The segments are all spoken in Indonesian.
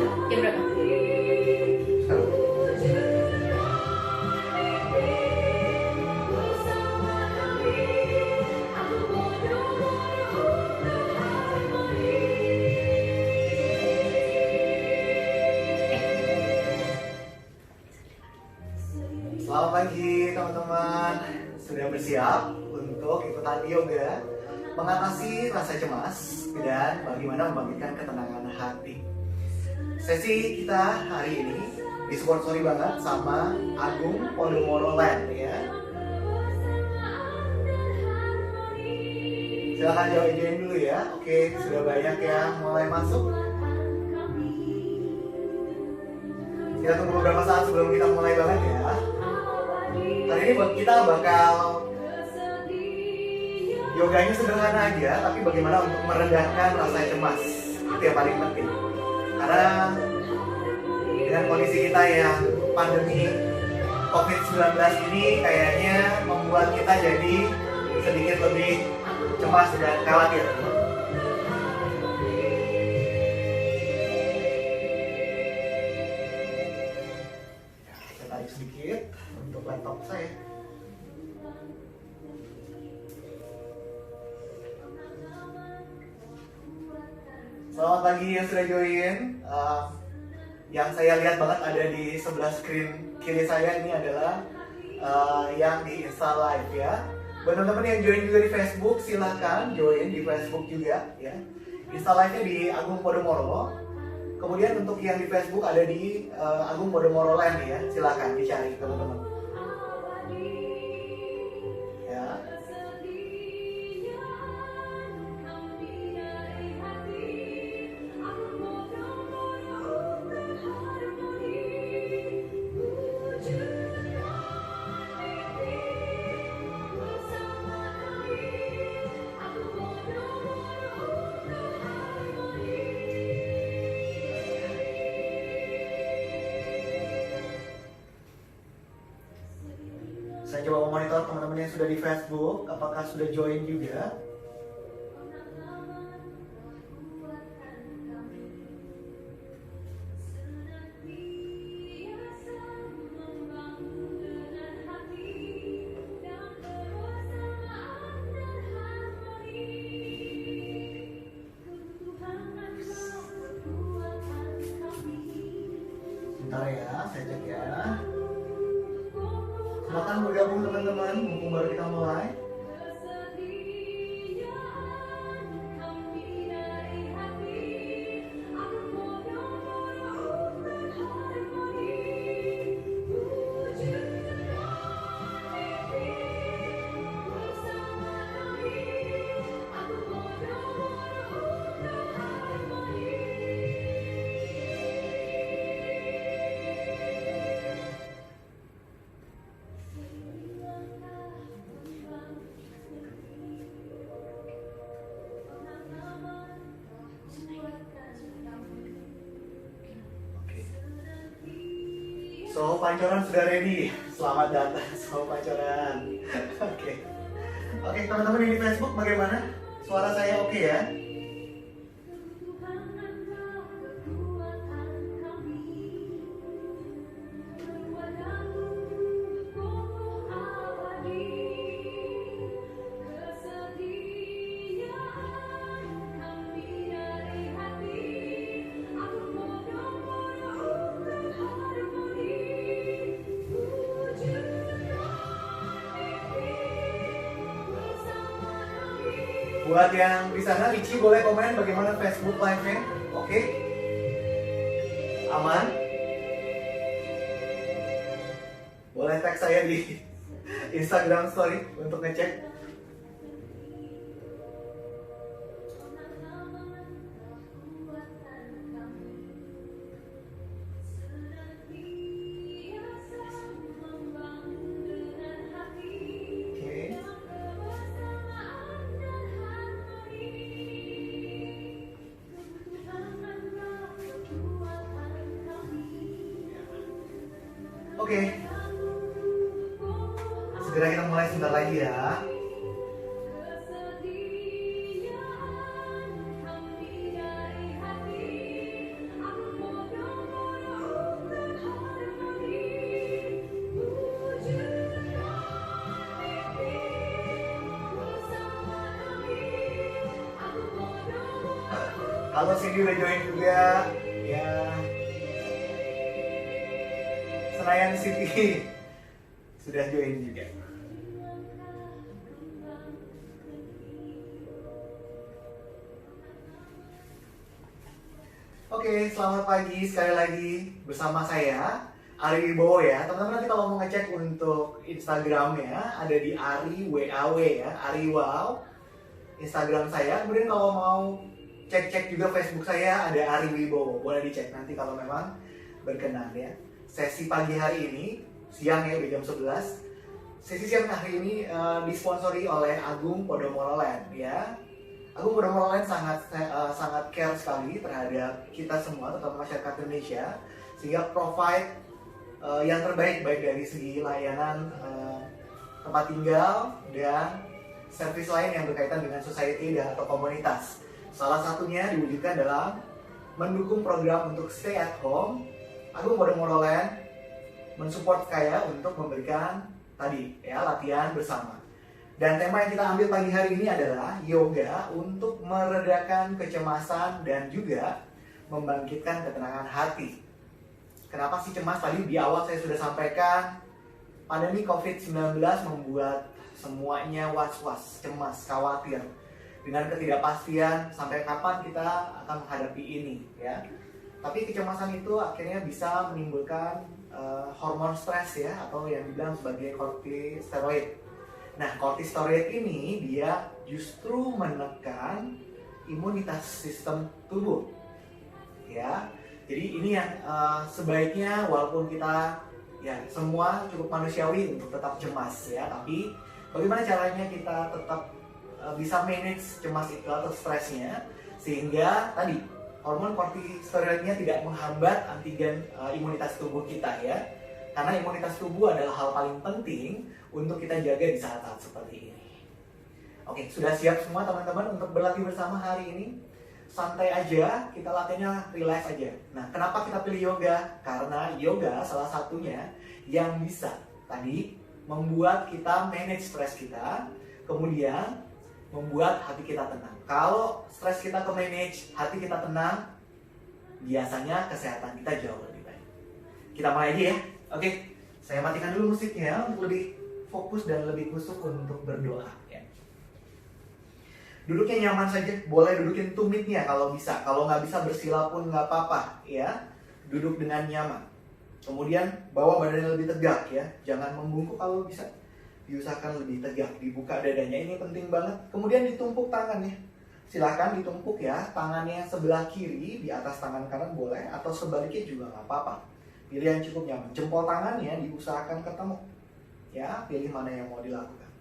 Jam berapa? Selamat pagi teman-teman. Sudah bersiap untuk ikutan yoga mengatasi rasa cemas dan bagaimana membangkitkan ketenangan hati. Sesi kita hari ini disponsori banget sama Agung Podomoro Land ya. Silahkan join dulu ya. Oke, sudah banyak yang mulai masuk. Kita tunggu beberapa saat sebelum kita mulai banget ya. Hari ini kita bakal yoganya sederhana aja, tapi bagaimana untuk meredakan rasa cemas. Itu yang paling penting. Karena dengan kondisi kita yang pandemi COVID-19 ini kayaknya membuat kita jadi sedikit lebih cemas dan khawatir. Saya tarik sedikit untuk laptop saya. Selamat pagi yang sudah join. Yang saya lihat banget ada di sebelah screen kiri saya ini adalah yang di Insta Live ya. Buat teman-teman yang join juga di Facebook, silahkan join di Facebook juga ya. Insta Live-nya di Agung Podomoro. Kemudian untuk yang di Facebook ada di Agung Podomoro Land ya. Silahkan dicari teman-teman. Ya. Saya coba memonitor teman-teman yang sudah di Facebook, apakah sudah join juga? Bentar ya, saya cek ya. Silakan bergabung teman-teman, mumpung baru kita mulai. So, Pancoran sudah ready. Selamat datang, So Pancoran. Oke. Oke, teman-teman yang di Facebook bagaimana? Suara saya oke ya? Buat yang di sana, Ricci boleh komen bagaimana Facebook Live-nya? Oke? Aman? Boleh tag saya di Instagram Story untuk ngecek. Oke. Segera kita mulai sebentar lagi ya. Halo Cindy udah join juga. Ya. Senayan City sudah join juga. Oke, selamat pagi sekali lagi bersama saya Ari Wibowo ya. Teman-teman nanti kalau mau ngecek untuk Instagramnya ada di Ari WAW ya, Ari Wow. Instagram saya. Kemudian kalau mau cek-cek juga Facebook saya ada Ari Wibowo. Boleh dicek nanti kalau memang berkenan ya. Sesi pagi hari ini, siang ya, udah jam 11. Sesi siang hari ini disponsori oleh Agung Podomoro Land ya. Agung Podomoro Land sangat care sekali terhadap kita semua, terutama masyarakat Indonesia, sehingga provide yang terbaik baik dari segi layanan tempat tinggal dan servis lain yang berkaitan dengan society dan atau komunitas. Salah satunya diwujudkan dalam mendukung program untuk stay at home. Agung Podomoro Land mensupport saya untuk memberikan tadi ya latihan bersama. Dan tema yang kita ambil pagi hari ini adalah yoga untuk meredakan kecemasan dan juga membangkitkan ketenangan hati. Kenapa sih cemas? Tadi di awal saya sudah sampaikan, pandemi COVID-19 membuat semuanya was-was, cemas, khawatir. Dengan ketidakpastian sampai kapan kita akan menghadapi ini ya. Tapi kecemasan itu akhirnya bisa menimbulkan hormon stres ya, atau yang dibilang sebagai kortisosteroid. Nah, kortisosteroid ini dia justru menekan imunitas sistem tubuh. Ya. Jadi ini yang sebaiknya walaupun kita ya semua cukup manusiawi untuk tetap cemas ya, tapi bagaimana caranya kita tetap bisa manage cemas itu atau stresnya sehingga tadi hormon kortisosteroidnya tidak menghambat antigen imunitas tubuh kita ya. Karena imunitas tubuh adalah hal paling penting untuk kita jaga di saat-saat seperti ini. Oke, sudah siap semua teman-teman untuk berlatih bersama hari ini? Santai aja, kita latihannya relax aja. Nah, kenapa kita pilih yoga? Karena yoga salah satunya yang bisa tadi membuat kita manage stres kita, kemudian membuat hati kita tenang. Kalau stres kita ke manage, hati kita tenang, biasanya kesehatan kita jauh lebih baik. Kita mulai aja ya. Oke, saya matikan dulu musiknya untuk lebih fokus dan lebih khusyuk untuk berdoa ya. Duduknya nyaman saja, boleh dudukin tumitnya kalau bisa. Kalau nggak bisa bersila pun nggak apa-apa ya. Duduk dengan nyaman. Kemudian bawa badannya lebih tegak ya. Jangan membungkuk kalau bisa. Diusahakan lebih tegak, dibuka dadanya, ini penting banget. Kemudian ditumpuk tangannya. Silahkan ditumpuk ya, tangannya sebelah kiri di atas tangan kanan boleh, atau sebaliknya juga nggak apa-apa. Pilih yang cukup nyaman. Jempol tangannya diusahakan ketemu. Ya, pilih mana yang mau dilakukan.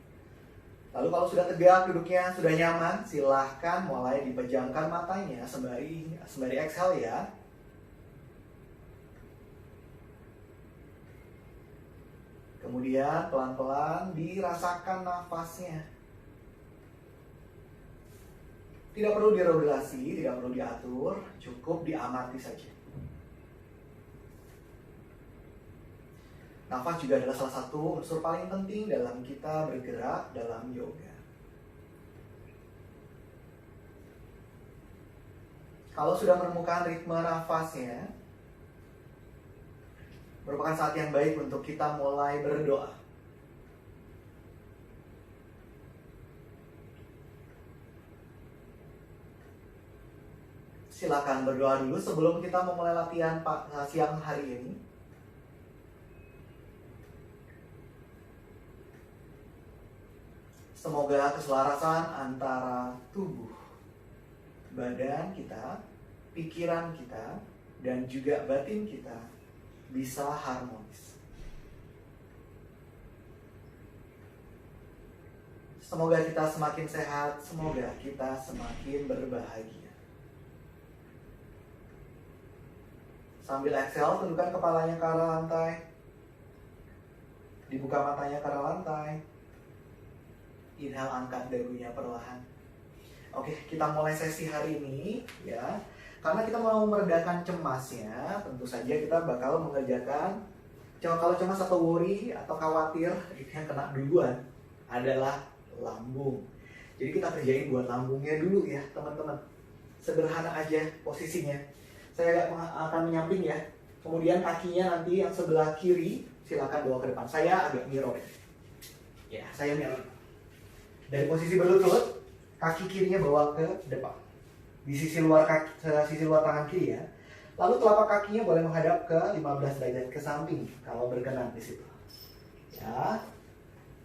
Lalu kalau sudah tegak, duduknya sudah nyaman, silahkan mulai dipejamkan matanya sembari exhale ya. Kemudian pelan-pelan dirasakan nafasnya. Tidak perlu diregulasi, tidak perlu diatur, cukup diamati saja. Nafas juga adalah salah satu unsur paling penting dalam kita bergerak dalam yoga. Kalau sudah menemukan ritme nafasnya, merupakan saat yang baik untuk kita mulai berdoa. Silakan berdoa dulu sebelum kita memulai latihan siang hari ini. Semoga keselarasan antara tubuh, badan kita, pikiran kita, dan juga batin kita bisa harmonis. Semoga kita semakin sehat, semoga kita semakin berbahagia. Sambil exhale, tundukkan kepalanya ke arah lantai. Dibuka matanya ke arah lantai. Inhale, angkat dagunya perlahan. Oke, kita mulai sesi hari ini ya. Karena kita mau meredakan cemasnya, tentu saja kita bakal mengerjakan kalau cemas atau worry atau khawatir, itu yang kena duluan adalah lambung. Jadi kita kerjain buat lambungnya dulu ya teman-teman. sederhana aja posisinya. Saya akan menyamping ya. Kemudian kakinya nanti yang sebelah kiri silakan bawa ke depan. Saya agak mirror ya. Saya mirror. Dari posisi berlutut, kaki kirinya bawa ke depan. Di sisi luar tangan kiri ya. Lalu telapak kakinya boleh menghadap ke 15 derajat ke samping kalau berkenan di situ. Ya.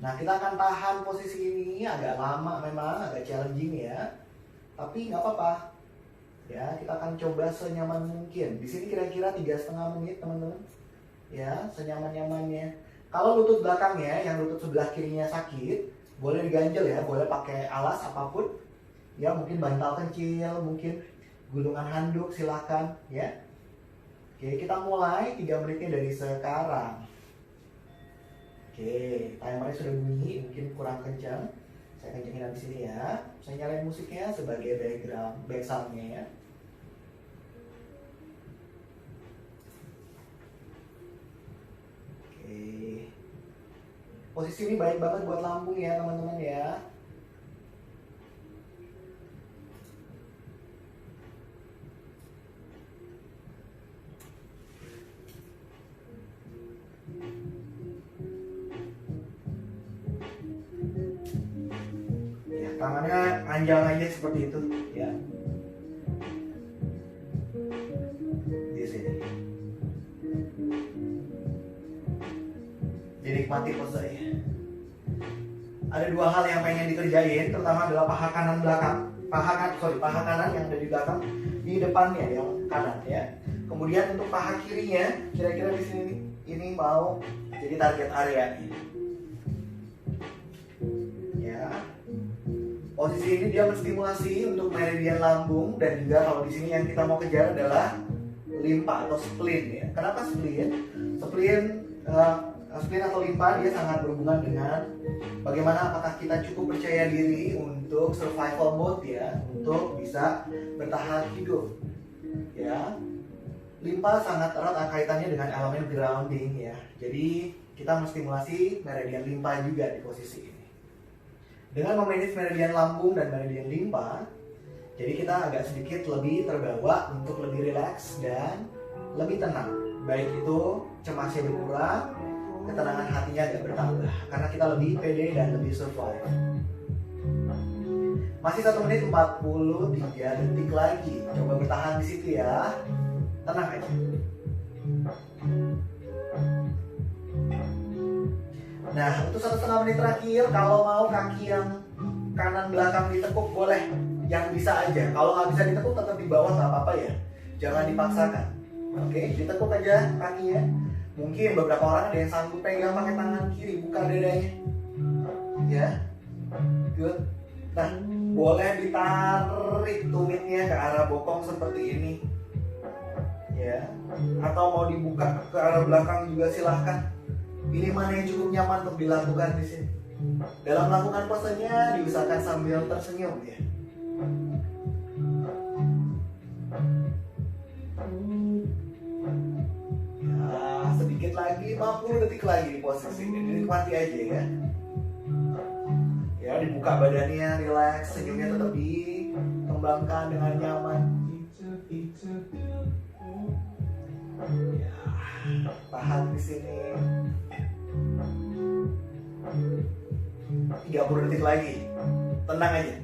Nah, kita akan tahan posisi ini agak lama memang, agak challenging ya. Tapi nggak apa-apa. Ya, kita akan coba senyaman mungkin. Di sini kira-kira 3,5 menit, teman-teman. Ya, senyaman-nyamannya. Kalau lutut belakangnya, yang lutut sebelah kirinya sakit, boleh diganjel ya, boleh pakai alas apapun. Ya, mungkin bantal kecil, mungkin gulungan handuk, silakan ya. Oke, kita mulai 3 menitnya dari sekarang. Oke, timernya sudah bunyi, mungkin kurang kencang. Saya kencengin di sini ya. Saya nyalain musiknya sebagai background sound-nya ya. Oke. Posisi ini baik banget buat lambung ya, teman-teman ya. Tangannya panjang aja seperti itu ya. Di sini. Dinikmati posenya. Ada 2 hal yang pengen dikerjain, terutama adalah paha kanan belakang. Paha kanan yang ada di belakang, di depannya yang kanan ya. Kemudian untuk paha kirinya, kira-kira di sini ini mau jadi target area ini. Posisi ini dia menstimulasi untuk meridian lambung, dan juga kalau di sini yang kita mau kejar adalah limpa atau spleen ya. Kenapa spleen? Spleen atau limpa dia sangat berhubungan dengan bagaimana apakah kita cukup percaya diri untuk survival mode ya, untuk bisa bertahan hidup ya. Limpa sangat erat kaitannya dengan elemen grounding ya. Jadi kita menstimulasi meridian limpa juga di posisi ini. Dengan memanage meridian lambung dan meridian limpa, jadi kita agak sedikit lebih terbawa untuk lebih rileks dan lebih tenang. Baik itu cemasnya berkurang, ketenangan hatinya agak bertambah, karena kita lebih pede dan lebih survive. Masih 1 menit 43 detik lagi. Coba bertahan di situ ya. Tenang aja. Nah, untuk 1,5 menit terakhir, kalau mau kaki yang kanan belakang ditekuk boleh, yang bisa aja. Kalau nggak bisa ditekuk tetap di bawah nggak apa-apa ya, jangan dipaksakan. Oke, ditekuk aja kakinya. Mungkin beberapa orang ada yang sanggup pegang pakai tangan kiri, buka dadanya. Ya, good. Nah, boleh ditarik tumitnya ke arah bokong seperti ini. Ya, atau mau dibuka ke arah belakang juga silahkan. Pilih mana yang cukup nyaman untuk dilakukan di sini. Dalam melakukan posenya diusahakan sambil tersenyum ya. Ya, sedikit lagi, 50 detik lagi di posisi ini. Dinikmati aja ya. Ya, dibuka badannya, relax, senyumnya tetap dikembangkan dengan nyaman. Ya, tahan di sini. 30 detik lagi. Tenang aja.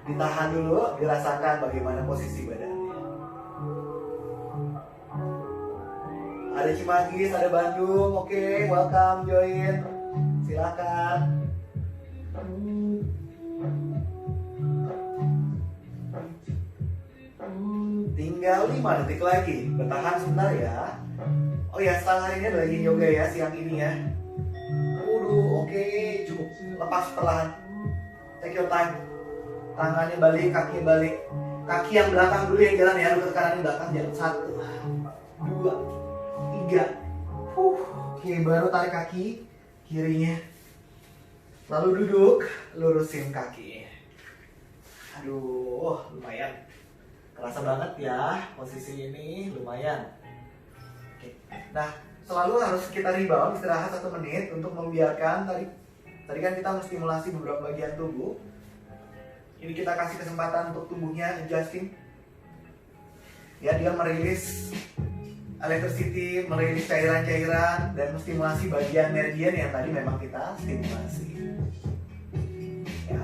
Ditahan dulu, dirasakan bagaimana posisi badannya. Ada Cimanggis, ada Bandung. Oke, welcome join. Silakan. Tinggal 5 detik lagi. Bertahan sebentar ya. Oh ya, setelah hari ini ada lagi yoga ya, siang ini ya. Oke, cukup. Lepas perlahan. Take your time. Tangannya balik, kakinya balik. Kaki yang belakang dulu yang jalan ya, lutut kanan yang belakang jalan. 1, 2, 3. Oke, baru tarik kaki kirinya. Lalu duduk, lurusin kaki. Aduh, lumayan. Kerasa banget ya, posisi ini lumayan. Oke. Nah, selalu harus kita rebound, istirahat 1 menit untuk membiarkan tadi kan kita menstimulasi beberapa bagian tubuh. Ini kita kasih kesempatan untuk tubuhnya adjusting. Ya, dia merilis electricity, merilis cairan-cairan dan menstimulasi bagian meridian yang tadi memang kita stimulasi. Ya.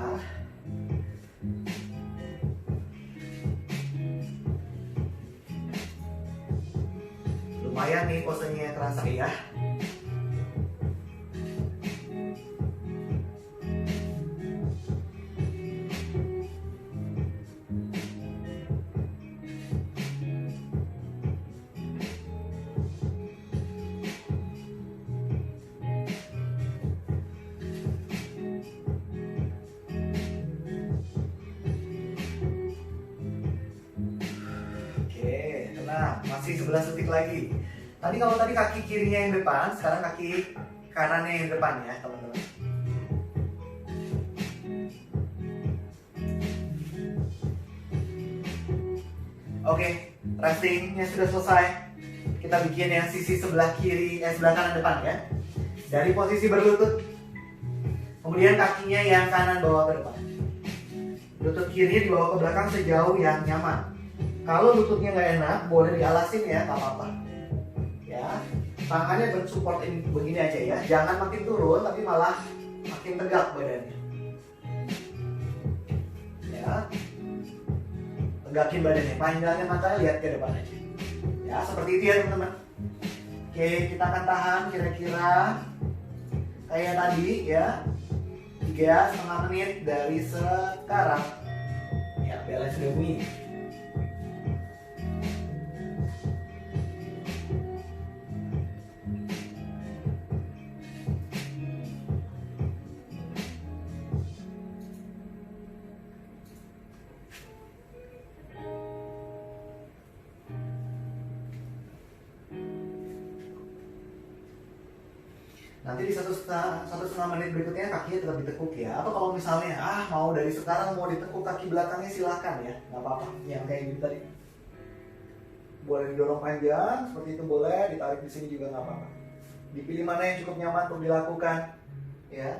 Lumayan nih posenya terasa ya. Nah, masih 11 detik lagi. Kalau tadi kaki kirinya yang depan, sekarang kaki kanannya yang depan ya, teman-teman. Oke, restingnya sudah selesai. Kita bikin yang sisi sebelah kiri, sebelah kanan depan ya. Dari posisi berlutut. Kemudian kakinya yang kanan bawa ke depan. Lutut kirinya dibawa ke belakang sejauh yang nyaman. Kalau lututnya nggak enak, boleh dialasin ya, nggak apa-apa. Ya, tangannya bersupport begini aja ya. Jangan makin turun, tapi malah makin tegak badannya. Ya, tegakin badannya, panjangnya mata lihat ke depan aja. Ya, seperti itu ya teman-teman. Oke, kita akan tahan kira-kira kayak tadi ya, 3,5 menit dari sekarang. Ya, bella sudah bunyi. Nanti di satu setengah menit berikutnya kakinya tetap ditekuk ya. Atau kalau misalnya mau dari sekarang mau ditekuk kaki belakangnya silahkan ya, nggak apa-apa. Yang kayak gitu tadi boleh didorong panjang seperti itu, boleh ditarik di sini juga nggak apa-apa. Dipilih mana yang cukup nyaman untuk dilakukan ya.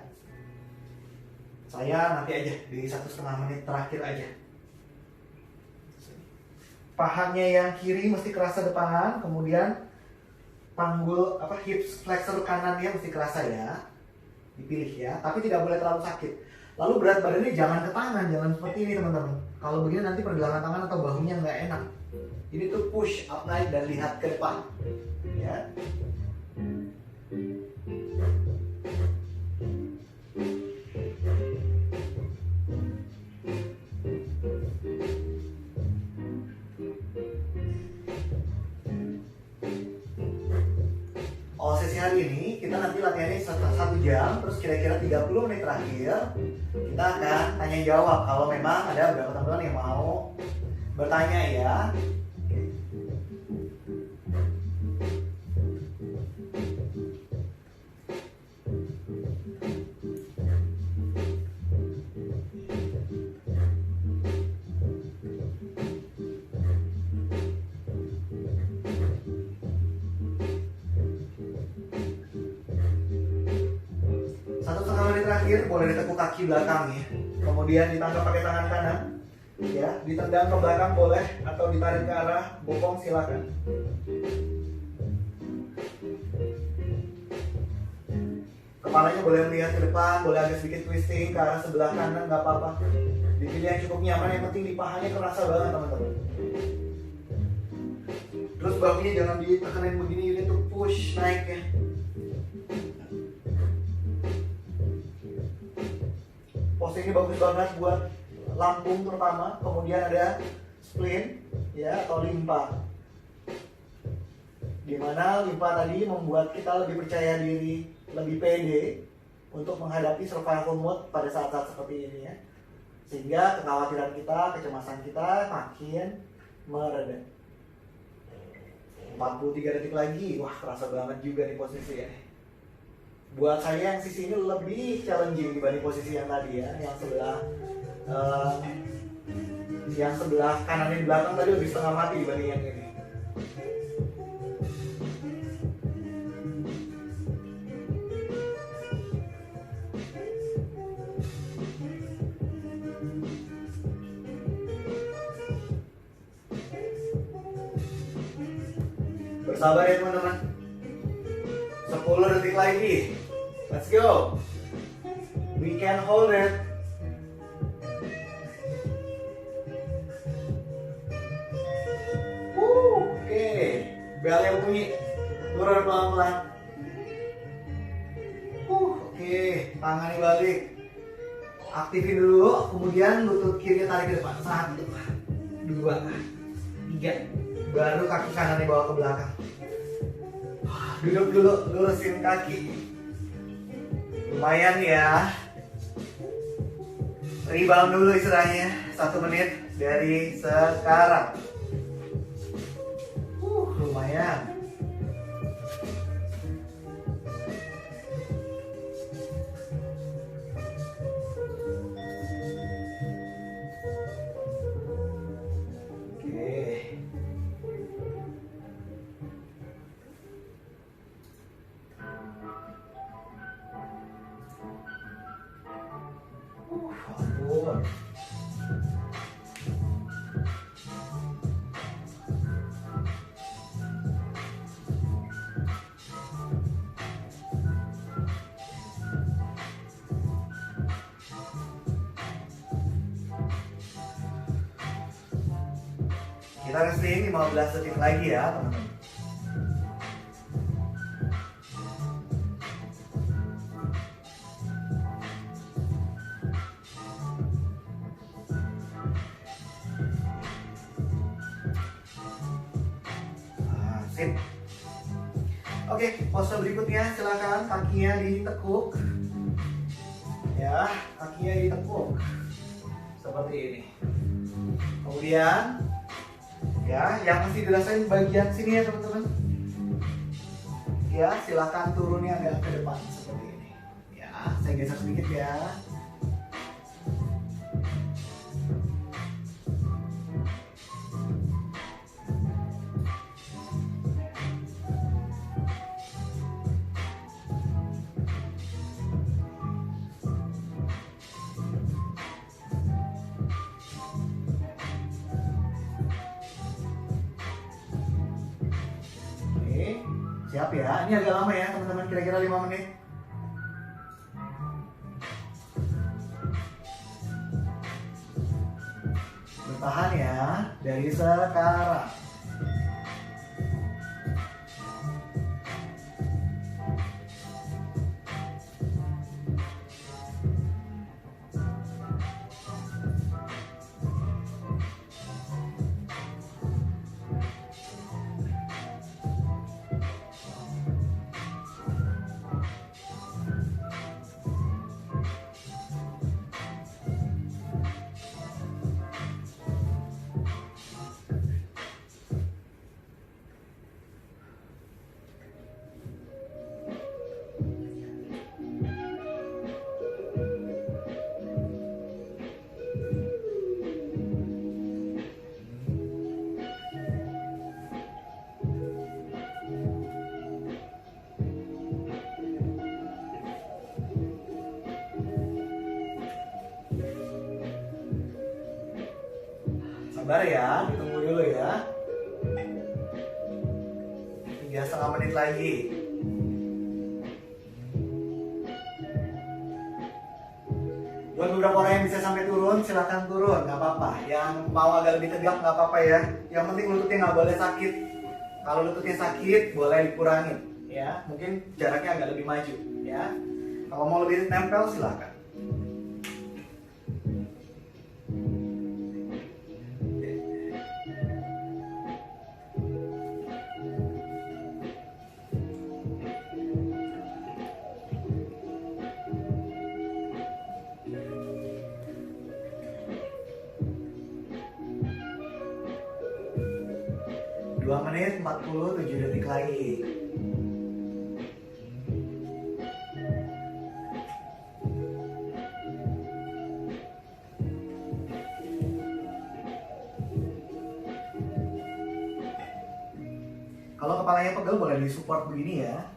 Saya nanti aja di 1,5 menit terakhir aja. Pahanya yang kiri mesti kerasa depan, kemudian panggul hips flexor kanan dia mesti kerasa ya, dipilih ya, tapi tidak boleh terlalu sakit. Lalu berat badannya jangan ke tangan, jangan seperti ini teman-teman. Kalau begini nanti pergelangan tangan atau bahunya nggak enak. Ini tuh push up naik dan lihat ke depan ya. Sesi hari ini kita nanti latihannya 1 jam, terus kira-kira 30 menit terakhir kita akan tanya jawab kalau memang ada beberapa teman-teman yang mau bertanya ya. Terakhir boleh ditekuk kaki belakang ya, kemudian ditangkap pakai tangan kanan ya, ditendang ke belakang boleh atau ditarik ke arah bokong silakan. Kepalanya boleh melihat ke depan, boleh agak sedikit twisting ke arah sebelah kanan, nggak apa-apa. Dipilih yang cukup nyaman, yang penting di pahanya kerasa banget teman-teman. Terus bahunya jangan ditekanin begini, ini tuh push naik ya. Pose ini bagus banget buat lambung terutama, kemudian ada spleen ya atau limpa. Dimana limpa tadi membuat kita lebih percaya diri, lebih pede untuk menghadapi survival mode pada saat-saat seperti ini ya. Sehingga kekhawatiran kita, kecemasan kita makin mereda. 43 detik lagi, wah kerasa banget juga nih posisi ya. Buat saya yang sisi ini lebih challenging dibanding posisi yang tadi ya, yang sebelah kanan di belakang tadi lebih setengah mati dibanding yang ini. Bersabar ya teman-teman. 10 detik lagi. Let's go. We can hold it. Oke. Belnya bunyi. Turun pelan-pelan. Oke. Tangannya balik. Aktifin dulu. Kemudian lutut kiri tarik ke depan. 1, 2, 3. Baru kaki kanannya bawa ke belakang. Duduk dulu, lurusin kaki. Lumayan ya. Rebound dulu istilahnya. 1 menit dari sekarang. Lumayan. Ampun. Kita resting 15 detik lagi ya teman-teman. Sip. Oke, pose berikutnya silakan kakinya ditekuk. Ya, kakinya ditekuk. Seperti ini. Kemudian ya, yang masih dirasain bagian sini ya teman-teman. Ya, silakan turunnya agak ke depan seperti ini. Ya, saya geser sedikit ya. Siap ya, ini agak lama ya teman-teman, kira-kira 5 menit. Bertahan ya, dari sekarang. Sabar ya, ditunggu dulu ya. 3,5 menit lagi. Buat beberapa orang yang bisa sampai turun, silahkan turun, nggak apa-apa. Yang mau agak lebih tegak nggak apa-apa ya. Yang penting lututnya nggak boleh sakit. Kalau lututnya sakit, boleh dikurangin, ya. Mungkin jaraknya agak lebih maju, ya. Kalau mau lebih nempel, silahkan. Dua menit 47 detik lagi. Kalau kepalanya pegel boleh disupport begini ya.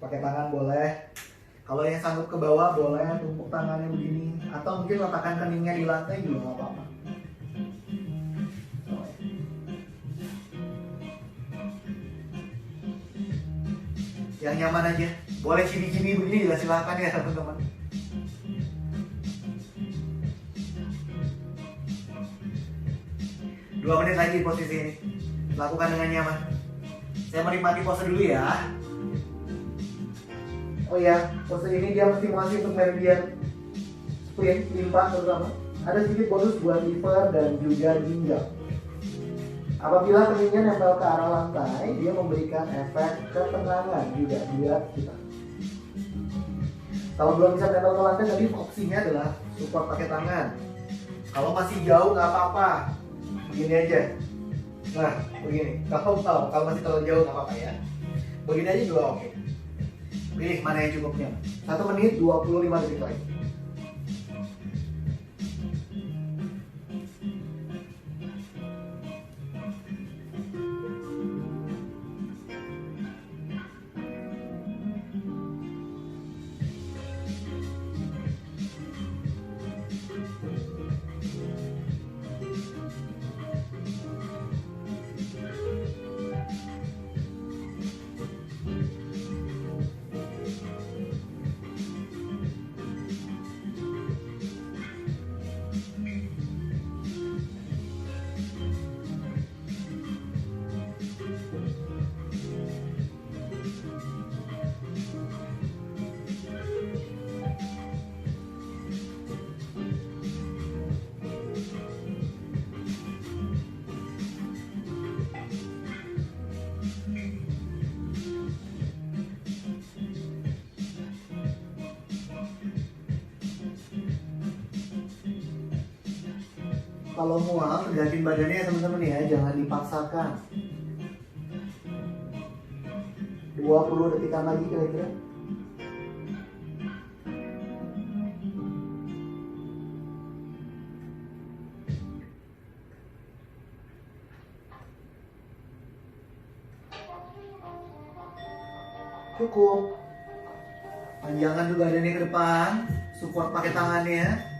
Pakai tangan boleh. Kalau yang sanggup ke bawah boleh tumpuk tangannya begini. Atau mungkin letakkan keningnya di lantai juga nggak apa-apa. yang nyaman aja. Boleh cibi-cibi begini juga silakan ya teman-teman. Dua menit lagi posisi ini. Lakukan dengan nyaman. Saya menikmati pose dulu ya. Oh ya, pose ini dia motivasi untuk bagian sprint, limpa terutama. Ada sedikit bonus buat liver dan juga ginjal. Apabila keningnya nempel ke arah lantai, dia memberikan efek ketenangan juga buat kita. Kalau belum bisa nempel ke lantai, tadi opsinya adalah support pakai tangan. Kalau masih jauh nggak apa-apa, begini aja. Nah, begini. Kalau masih terlalu jauh nggak apa-apa ya. Begini aja juga oke. Pilih mana yang cukupnya. 1 menit 25 detik lagi. Kalau mual, tegakin badannya ya teman-teman ya, jangan dipaksakan. 20 detikan lagi kira-kira. Cukup. Panjangkan juga badannya ke depan, support pakai tangannya.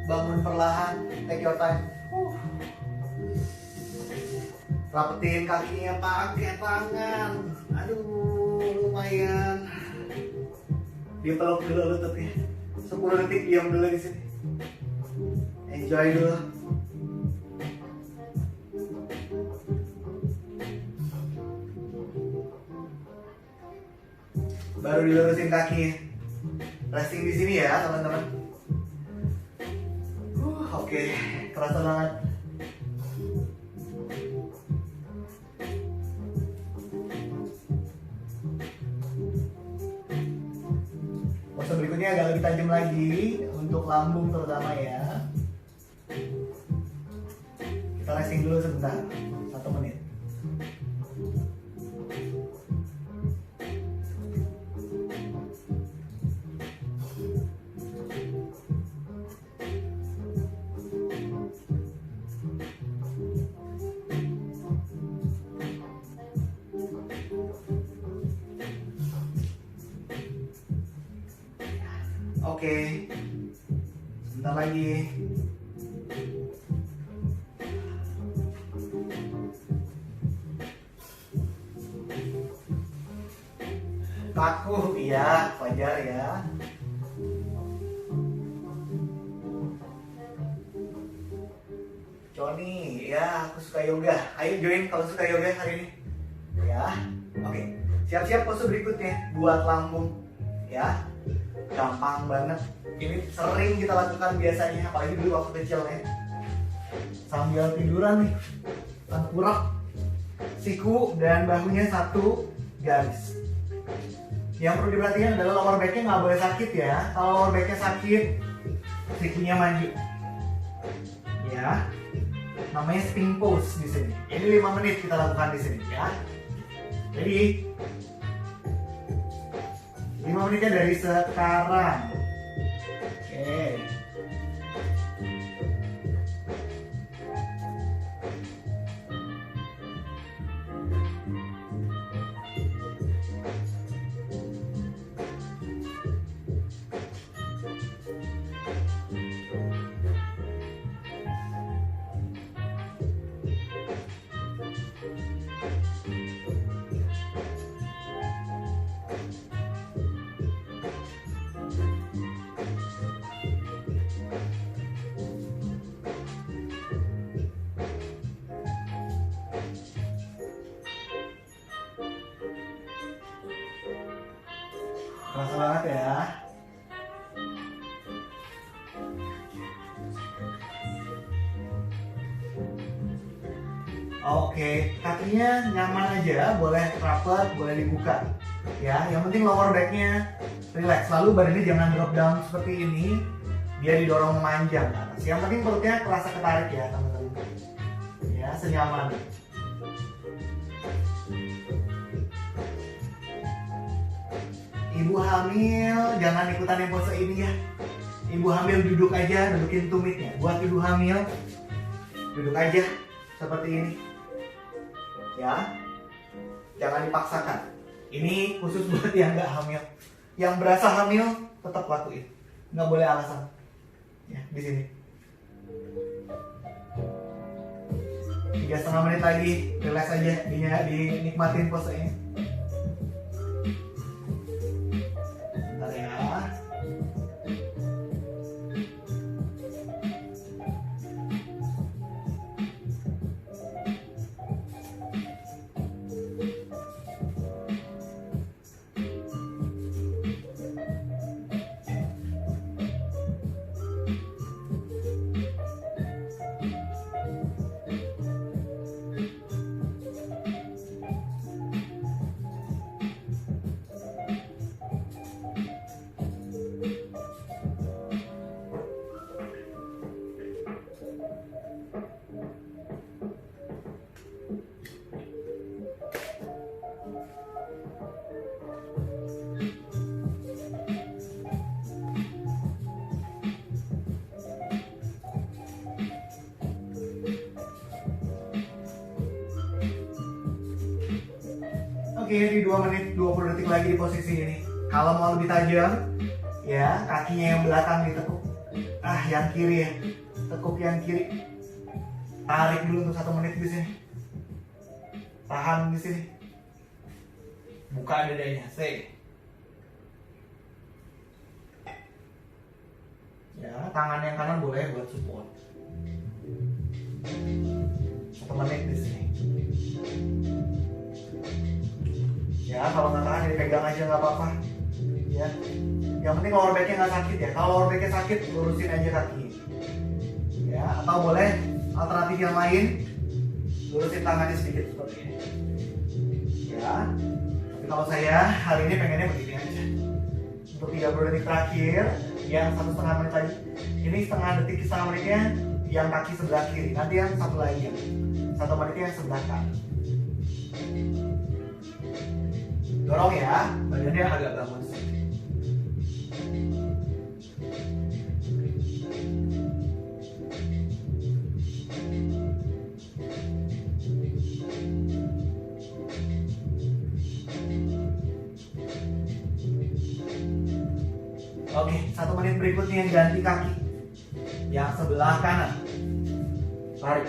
Bangun perlahan, take your time. Rapetin kakinya pakai tangan. Aduh, lumayan. Dipeluk dulu lututnya. 10 detik diam dulu di sini. Enjoy dulu. Baru dilurusin kakinya. Resting di sini ya, teman-teman. Oke, kerasa banget. Pose berikutnya agak lebih tajam lagi untuk lambung terutama ya. Kita resting dulu sebentar, 1 menit. Oke, sebentar lagi. Kaku, iya, wajar ya. Joni, ya aku suka yoga. Ayo join kalau suka yoga hari ini. Ya, oke. Siap-siap pose berikutnya buat lambung. Ya. Gampang banget. Ini sering kita lakukan biasanya, apalagi dulu waktu kecil ya. Sambil tiduran nih, tengkurap, siku dan bahunya satu garis. Yang perlu diperhatikan adalah lower backnya nggak boleh sakit ya. Kalau lower backnya sakit, sikunya maju. Ya, namanya sphinx pose di sini. Ini 5 menit kita lakukan di sini ya. Jadi 5 menitnya dari sekarang. Oke. Kerasa banget ya. Oke, kakinya nyaman aja, boleh rapat, boleh dibuka. Ya, yang penting lower backnya relax. Lalu badannya jangan drop down seperti ini, dia didorong memanjang ke atas. Yang penting perutnya terasa ketarik ya teman-teman. Ya, senyaman. Ibu hamil jangan ikutan yang pose ini ya. Ibu hamil duduk aja, dudukin tumitnya. Buat ibu hamil, duduk aja seperti ini. Ya, jangan dipaksakan. Ini khusus buat yang nggak hamil. Yang berasa hamil tetap lakuin, nggak boleh alasan. Ya, di sini. 3,5 menit lagi, relax aja, dinikmatin posenya. Bentar ya. Oke, di 2 menit 20 detik lagi di posisi ini. Kalau mau lebih tajam, ya kakinya yang belakang ditekuk. Yang kiri ya, tekuk yang kiri. Tarik dulu untuk 1 menit di sini. Tahan di sini. Buka dadanya, say. Ya, tangan yang kanan boleh buat support. 1 menit di sini. Ya, kalau nggak tahan dipegang aja nggak apa-apa. Ya, yang penting lower backnya nggak sakit ya. Kalau lower backnya sakit, lurusin aja kaki. Ya, atau boleh alternatif yang lain, lurusin tangannya sedikit seperti ini. Ya, tapi kalau saya hari ini pengennya begini aja. Untuk 30 detik terakhir, yang 1,5 menit lagi. Ini setengah menitnya yang kaki sebelah kiri. Nanti yang satu lagi, 1 menitnya yang sebelah kanan. Dorong ya, badannya agak bangun. Oke, 1 menit berikutnya ganti kaki. Yang sebelah kanan. Tarik.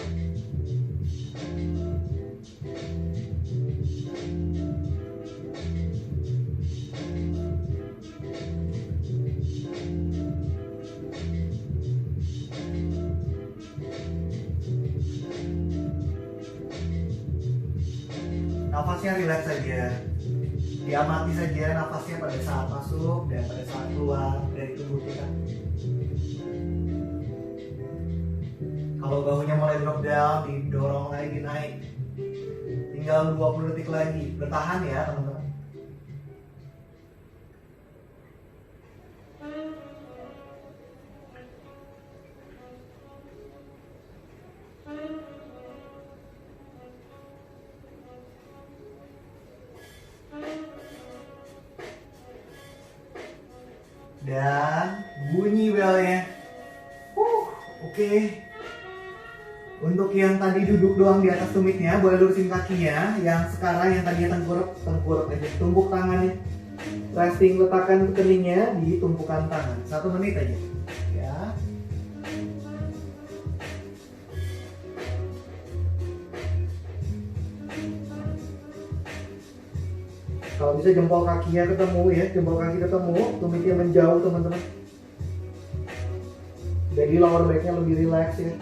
Nafasnya rileks saja, diamati saja nafasnya pada saat masuk dan pada saat keluar dari tubuh kita. Kalau bahunya mulai drop down, didorong lagi naik. Tinggal 20 detik lagi, bertahan ya teman-teman. Dan bunyi belnya. Oke. Untuk yang tadi duduk doang di atas tumitnya, boleh lurusin kakinya. Yang sekarang yang tadinya tengkurap aja. Tumpuk tangannya. Resting, letakkan keningnya di tumpukan tangan. 1 menit aja. Ya. Kalau bisa jempol kakinya ketemu ya, jempol kaki ketemu, tumitnya menjauh teman-teman. Jadi lower backnya lebih relax ya.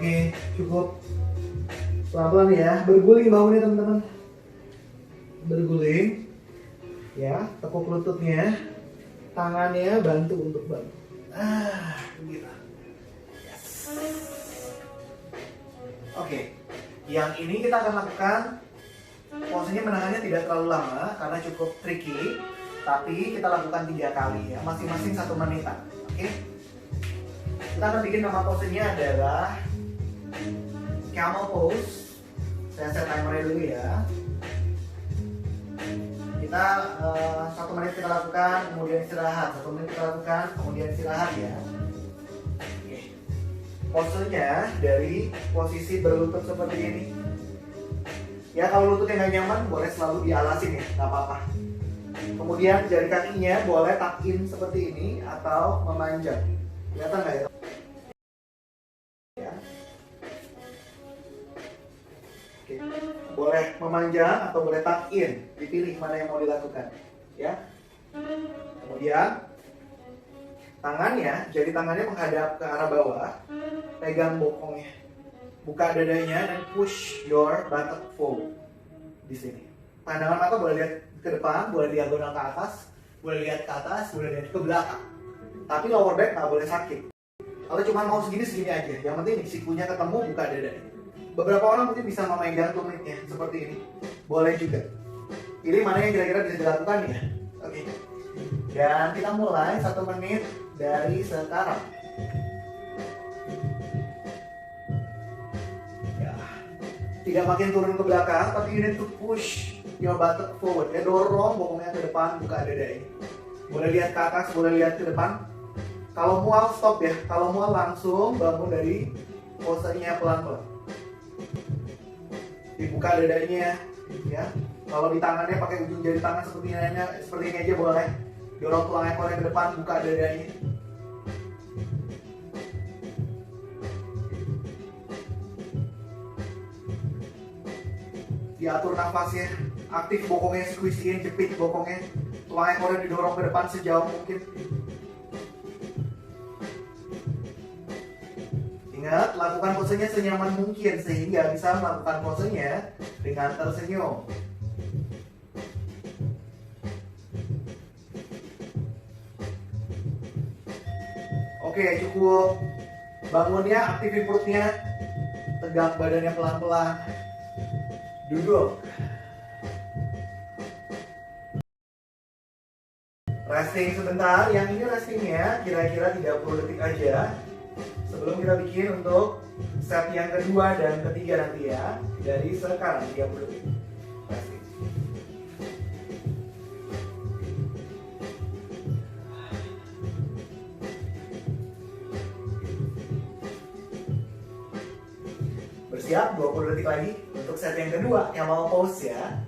Oke, cukup pelan-pelan ya. Berguling bangunnya teman-teman. Berguling. Ya, tekuk lututnya. Tangannya bantu untuk bangun. Gila. Yes. Oke. Yang ini kita akan lakukan posenya menahannya tidak terlalu lama karena cukup tricky. Tapi kita lakukan 3 kali ya, masing-masing 1 menitan. Oke. Kita akan bikin nama posenya adalah camel pose. Saya set timernya dulu ya. Kita 1 menit kita lakukan, kemudian istirahat. 1 menit kita lakukan, kemudian istirahat ya. Oke. Posenya dari posisi berlutut seperti ini. Ya kalau lututnya nggak nyaman, boleh selalu dialasin ya, nggak apa-apa. Kemudian jari kakinya boleh tuck in seperti ini atau memanjang. Kelihatan nggak ya? Oke. Boleh memanjang atau boleh tuck in, dipilih mana yang mau dilakukan. Ya. Kemudian tangannya, jari tangannya menghadap ke arah bawah, pegang bokongnya, buka dadanya dan push your buttock forward di sini. Pandangan mata boleh lihat ke depan, boleh diagonal ke atas, boleh lihat ke atas, boleh lihat ke belakang. Tapi lower back nggak boleh sakit. Kalau cuma mau segini aja. Yang penting sikunya ketemu, buka dadanya. Beberapa orang mungkin bisa memegang tumitnya seperti ini. Boleh juga. Pilih mana yang kira-kira bisa dilakukan ya. Oke. Dan kita mulai 1 menit dari sekarang. Ya. Tidak makin turun ke belakang, tapi you need to push your buttock forward. Ya, dorong bokongnya ke depan, buka dadanya. Boleh lihat ke atas, boleh lihat ke depan. Kalau mual stop ya. Kalau mual langsung bangun dari posenya pelan-pelan. Dibuka dadanya ya. Kalau di tangannya pakai ujung jari tangan seperti ini aja boleh. Dorong tulang ekornya ke depan, buka dadanya. Diatur nafasnya, aktif bokongnya, squeeze-in, jepit bokongnya. Tulang ekornya didorong ke depan sejauh mungkin. Ingat, lakukan posenya senyaman mungkin sehingga bisa melakukan posenya dengan tersenyum. Oke, cukup. Bangunnya, aktifin perutnya. Tegak badannya pelan-pelan. Duduk. Resting sebentar. Yang ini restingnya kira-kira 30 detik aja. Sebelum kita bikin untuk set yang kedua dan ketiga nanti ya. Dari sekarang 30 detik. Resting. Bersiap 20 detik lagi untuk set yang kedua yang mau pause ya.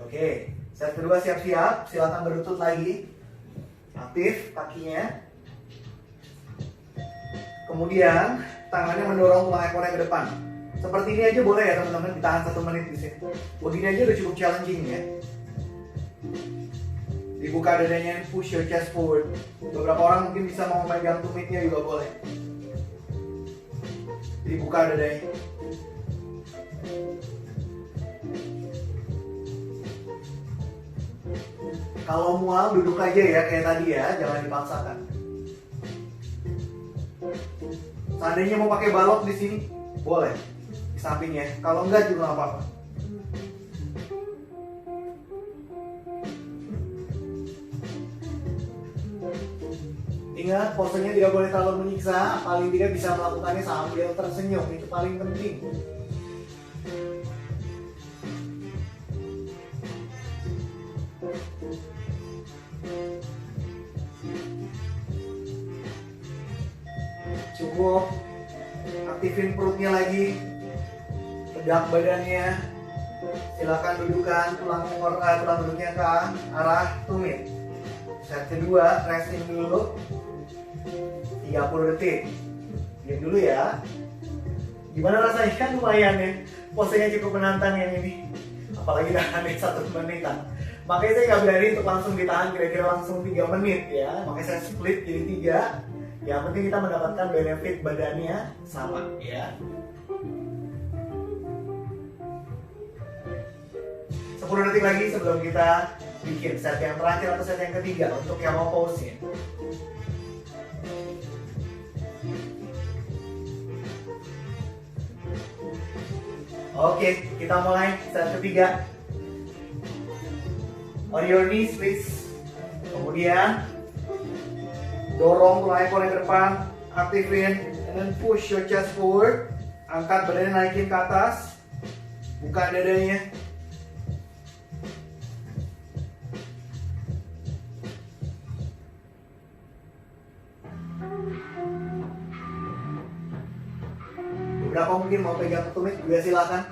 Oke, set kedua siap-siap, silakan berlutut lagi. Aktif kakinya. Kemudian tangannya mendorong tulang ekornya ke depan. Seperti ini aja boleh ya teman-teman, ditahan 1 menit di sini. Begini aja udah cukup challenging ya. Dibuka dadanya, push your chest forward. Beberapa orang mungkin bisa mau memegang tumitnya juga boleh. Dibuka dadanya. Kalau mual duduk aja ya kayak tadi ya, jangan dipaksakan. Seandainya mau pakai balok di sini, boleh di sampingnya. Kalau enggak juga nggak apa-apa. Ingat, posenya tidak boleh terlalu menyiksa. Paling tidak bisa melakukannya sambil tersenyum, itu paling penting. Cukup. Aktifin perutnya lagi. Tegak badannya. Silakan dudukan tulang duduknya ke arah tumit. Set kedua, resting dulu. 30 detik. Diam dulu ya. Gimana rasanya? Kan lumayan ya. Posenya cukup menantang yang ini. Apalagi tahan 1 menitan. Makanya saya nggak berani untuk langsung ditahan kira-kira langsung 3 menit ya. Makanya saya split jadi 3. Yang penting kita mendapatkan benefit badannya sama ya. 10 detik lagi sebelum kita bikin set yang terakhir atau set yang ketiga untuk yang mau pause-nya. Oke, kita mulai set ketiga. On your knees please. Kemudian dorong tulang ekor ke depan, aktifin, and then push your chest forward. Angkat badannya, naikin ke atas, buka dadanya. Beberapa mungkin mau pegang tumit juga silakan,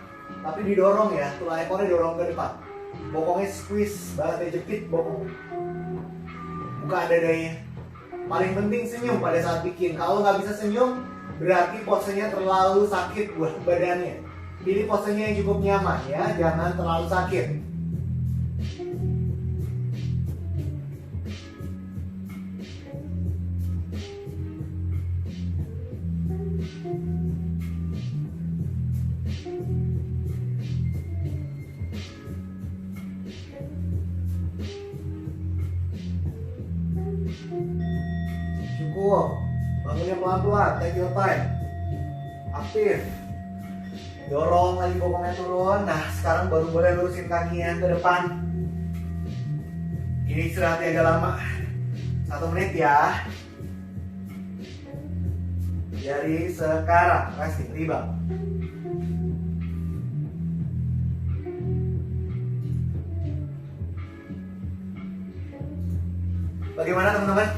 tapi didorong ya, tulang ekornya dorong ke depan. Bokongnya squeeze banget, jepit bokong. Buka dadanya. Paling penting senyum pada saat bikin. Kalau nggak bisa senyum, berarti posenya terlalu sakit buat badannya. Pilih posenya yang cukup nyaman ya, jangan terlalu sakit. Cukup. Bangunnya pelan-pelan, take your time. Aktif. Dorong lagi bokongnya turun. Nah, sekarang baru boleh lurusin kakinya ke depan. Ini istirahatnya agak lama. 1 menit ya. Dari sekarang, resting, rebound. Bagaimana teman-teman?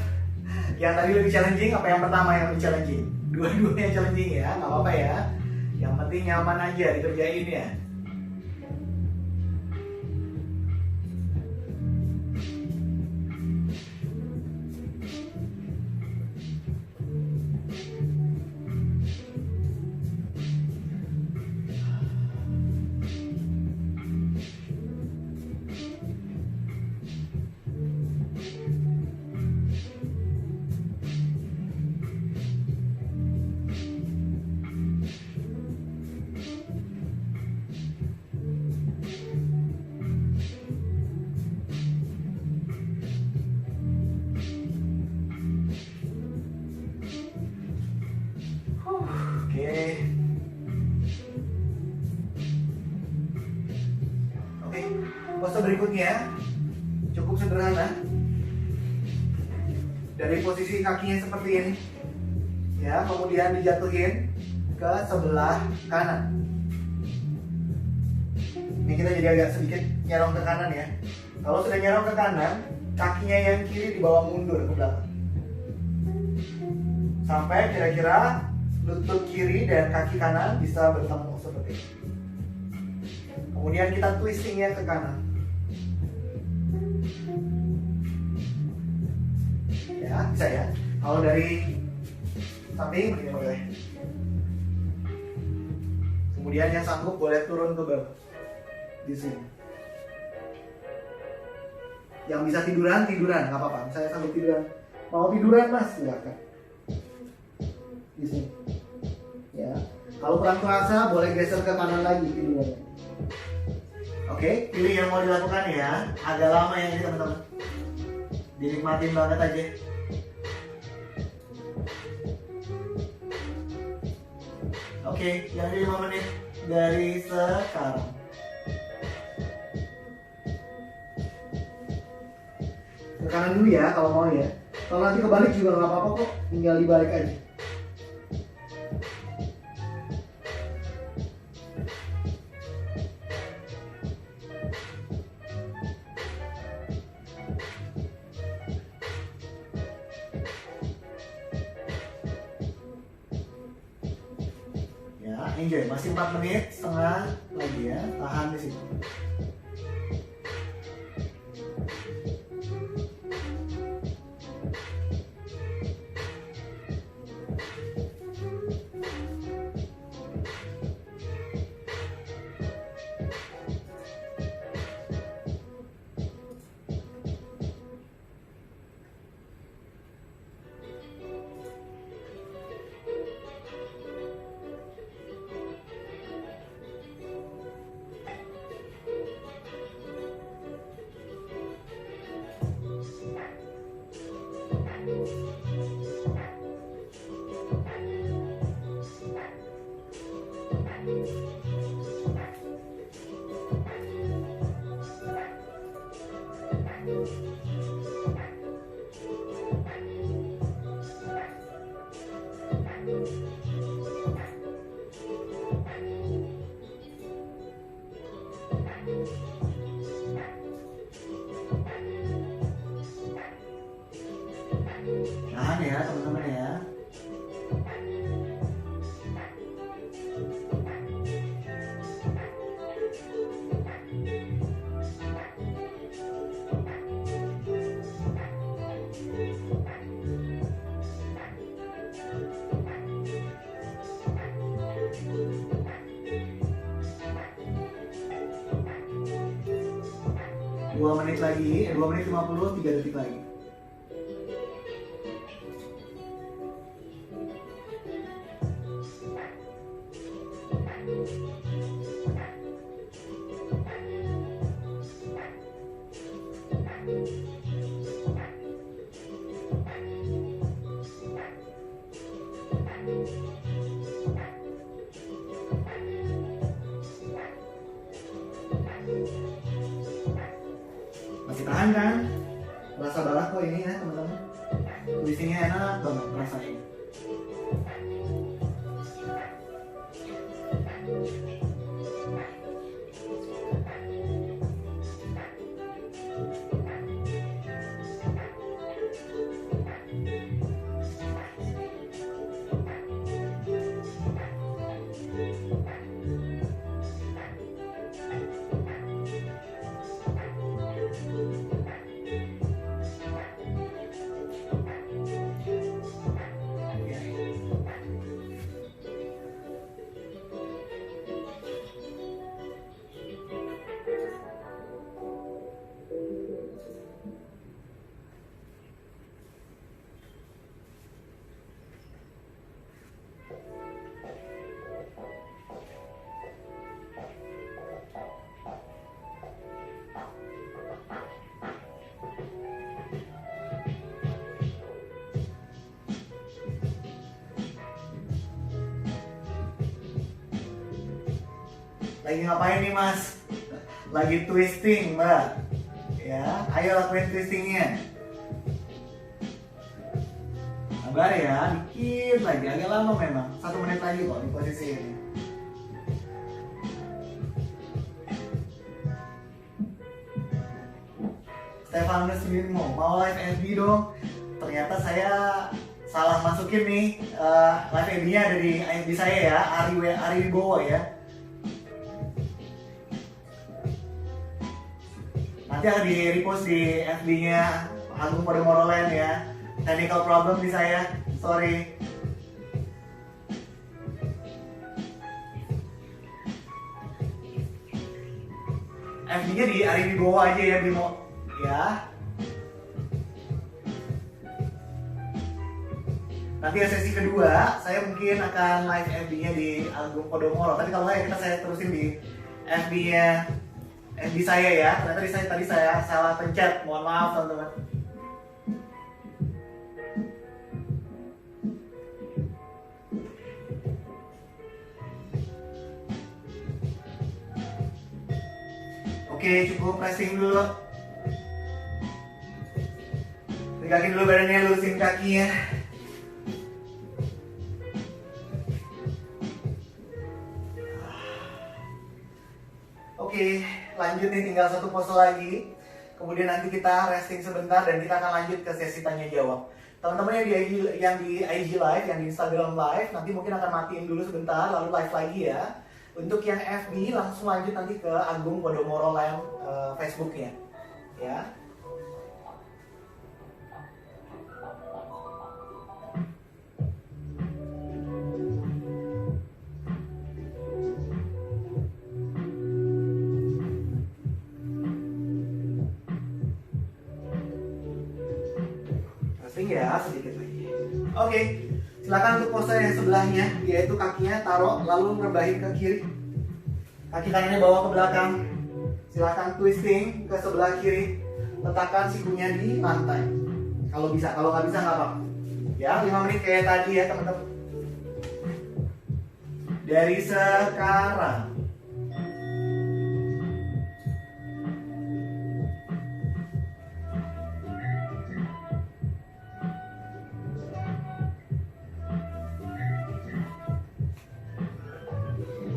Yang tadi lebih challenging apa yang pertama yang lebih challenging? Dua-duanya challenging ya, nggak apa-apa ya. Yang penting nyaman aja dikerjain ya. Oke, pose berikutnya cukup sederhana. Dari posisi kakinya seperti ini, ya, kemudian dijatuhin ke sebelah kanan. Ini kita jadi agak sedikit nyerong ke kanan ya. Kalau sudah nyerong ke kanan, kakinya yang kiri dibawa mundur ke belakang. Sampai kira-kira lutut kiri dan kaki kanan bisa bertemu seperti ini. Kemudian kita twistingnya ke kanan. Ya, bisa ya. Kalau dari samping begini boleh. Kemudian yang sanggup boleh turun ke bawah. Di sini. Yang bisa tiduran, nggak apa-apa. Misalnya sanggup tiduran. Mau tiduran mas, silakan. Di sini. Ya. Kalau kurang terasa, boleh geser ke kanan lagi tidurannya. Oke, pilih yang mau dilakukan ya. Agak lama ya ini teman-teman. Dinikmatin banget aja. Oke, jadi 5 menit dari sekarang. Ke kanan dulu ya kalau mau ya. Kalau nanti kebalik juga nggak apa-apa kok. Tinggal dibalik aja. Enjoy, masih 4 menit setengah lagi ya, tahan di situ. 2 menit lagi, 2 menit 50, 3 detik lagi. Masih tahan kan? Rasa banget kok ini ya teman-teman. Tulisinnya enak banget rasanya. Lagi ngapain nih mas? Lagi twisting mbak. Ya, ayo lakuin twistingnya. Sabar ya, dikit lagi, agak lama memang. 1 menit lagi kok di posisi ini. Stefanus Bimo, mau live FB dong? Ternyata saya salah masukin nih. Live FB-nya ada di FB saya ya, Ari Wibowo ya. Nanti akan di repost di FB-nya Agung Podomoro Land ya. Technical problem di saya, sorry. FB-nya di Ari Wibowo aja ya Bimo ya. Nanti sesi kedua saya mungkin akan live FB-nya di Agung Podomoro. Tapi kalau nggak saya terusin di FB-nya FB saya ya. Ternyata tadi saya salah pencet. Mohon maaf teman-teman. Oke, cukup pressing dulu. Tegakin dulu badannya, lurusin kakinya. Oke, lanjut nih, tinggal 1 pose lagi. Kemudian nanti kita resting sebentar dan kita akan lanjut ke sesi tanya jawab. Teman-teman yang di IG Live, yang di Instagram Live, nanti mungkin akan matiin dulu sebentar, lalu live lagi ya. Untuk yang FB langsung lanjut nanti ke Agung Podomoro Land Facebooknya, ya. Ya, sedikit lagi. Oke, silakan untuk pose yang sebelahnya, yaitu kakinya taruh lalu rebahin ke kiri, kaki kanannya bawa ke belakang. Silakan twisting ke sebelah kiri, letakkan sikunya di lantai. Kalau bisa, kalau nggak bisa nggak apa-apa. Ya, 5 menit kayak tadi ya teman-teman. Dari sekarang.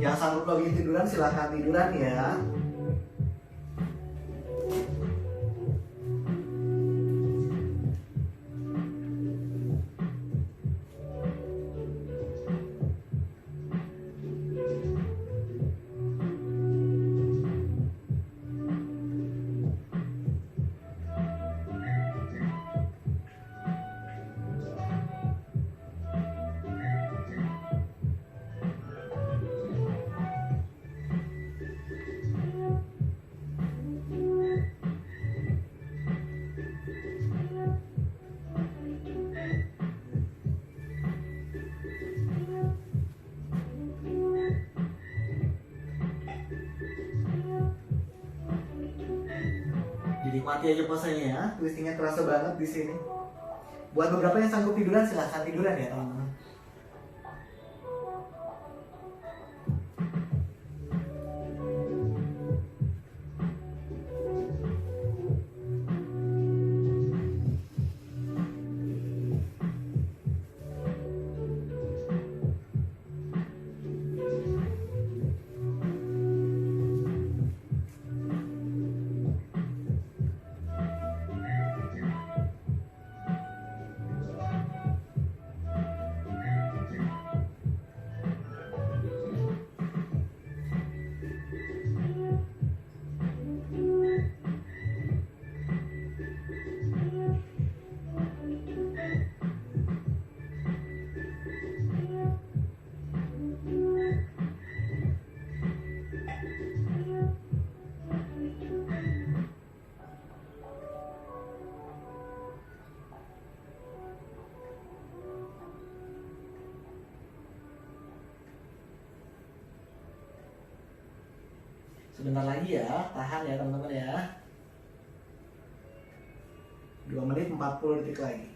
Yang sanggup lagi tiduran silahkan tiduran ya. Nikmati aja posenya ya, twistingnya terasa banget di sini. Buat beberapa yang sanggup tiduran, silahkan tiduran ya teman-teman. Sebentar lagi ya, tahan ya teman-teman ya. 2 menit 40 detik lagi.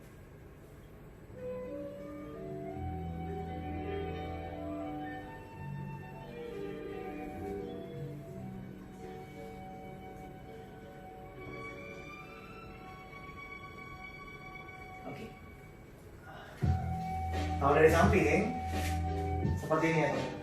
Oke. Kalau dari samping seperti ini ya teman.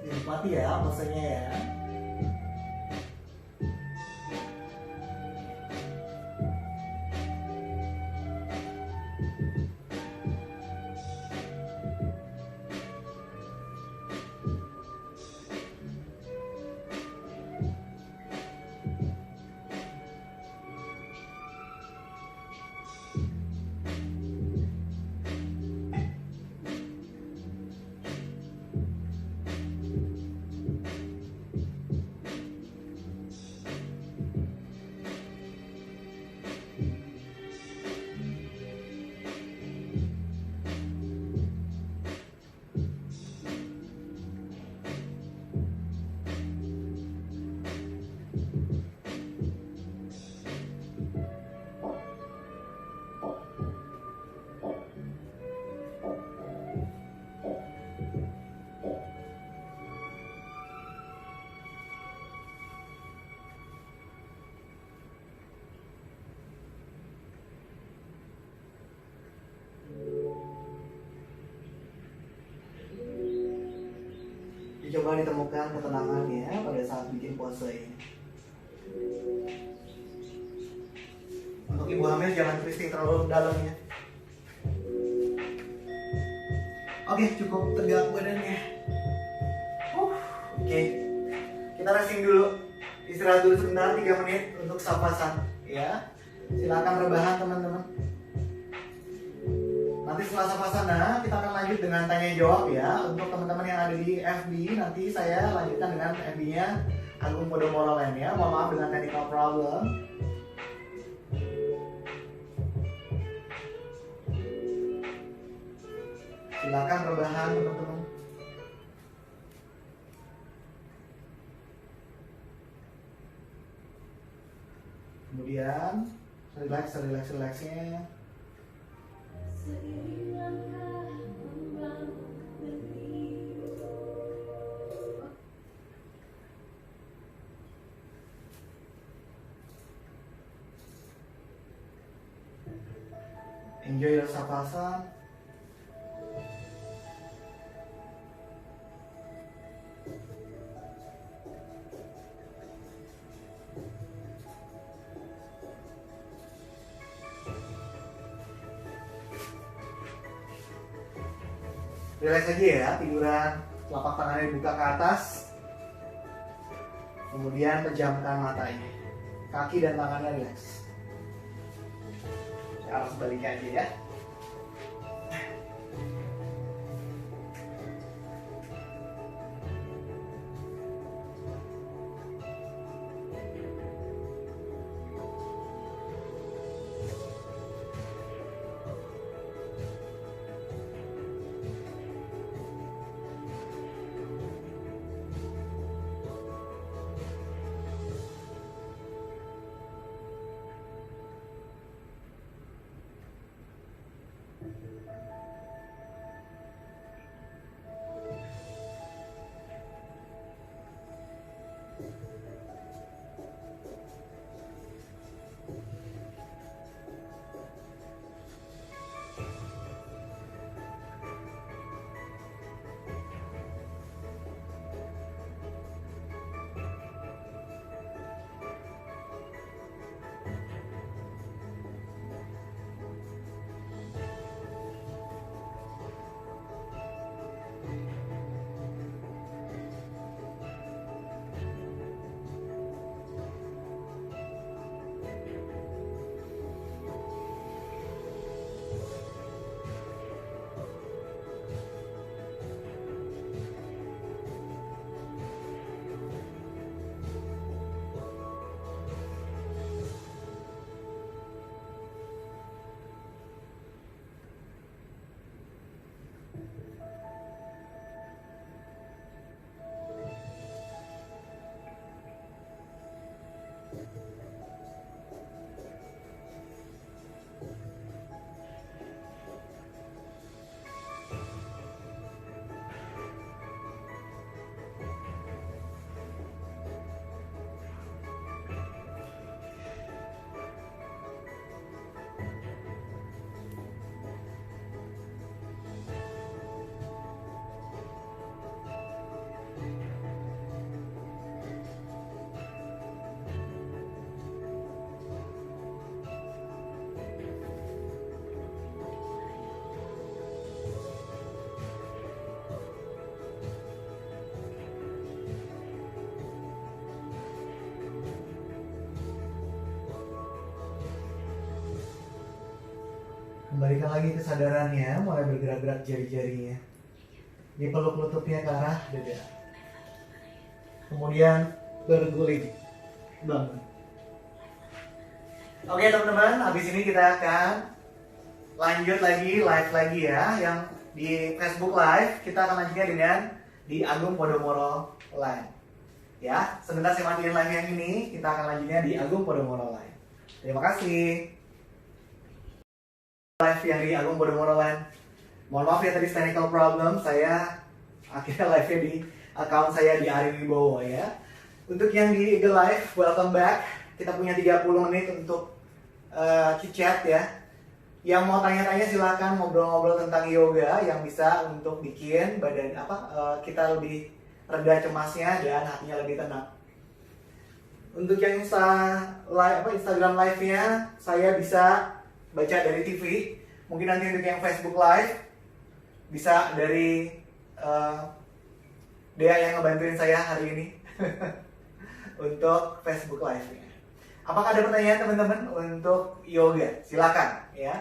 Nikmati ya posenya ya. Coba ditemukan ketenangan ya pada saat bikin pose ini. Untuk ibu hamil jangan twisting terlalu dalam ya. Oke, cukup tegak badannya. Oke, kita resting dulu, istirahat dulu sebentar 3 menit untuk sapasan ya. Silakan rebahan teman-teman. Nanti setelah sapasana kita akan lanjut dengan tanya jawab ya. Untuk teman-teman yang ada di FB, nanti saya lanjutkan dengan FB-nya Agung Podomoro Land ya. Mohon maaf dengan technical problem. Silakan rebahan teman-teman. Kemudian relax-nya. Enjoy rasa pasan. Relax aja ya, tiduran, telapak tangannya dibuka ke atas. Kemudian pejamkan matanya. Kaki dan tangannya relax. Arah sebaliknya aja ya. Kembalikan lagi kesadarannya, mulai bergerak-gerak jari-jarinya. Dipeluk lututnya ke arah dada. Kemudian berguling. Bangun. Oke teman-teman, habis ini kita akan lanjut lagi, live lagi ya. Yang di Facebook Live, kita akan lanjutnya dengan di Agung Podomoro Live. Ya, sebentar saya matiin live yang ini, kita akan lanjutnya di Agung Podomoro Live. Terima kasih. Live yang di Agung Podomoro Land. Mohon maaf ya tadi technical problem, saya akhirnya live-nya di account saya di Ari Wibowo ya. Untuk yang di Eagle Live, welcome back. Kita punya 30 menit untuk chit-chat ya. Yang mau tanya-tanya silakan ngobrol-ngobrol tentang yoga yang bisa untuk bikin badan kita lebih reda cemasnya dan hatinya lebih tenang. Untuk yang Instagram live-nya saya bisa baca dari TV, mungkin nanti untuk yang Facebook Live bisa dari Dea yang ngebantuin saya hari ini untuk Facebook Live-nya. Apakah ada pertanyaan teman-teman untuk yoga? Silakan ya.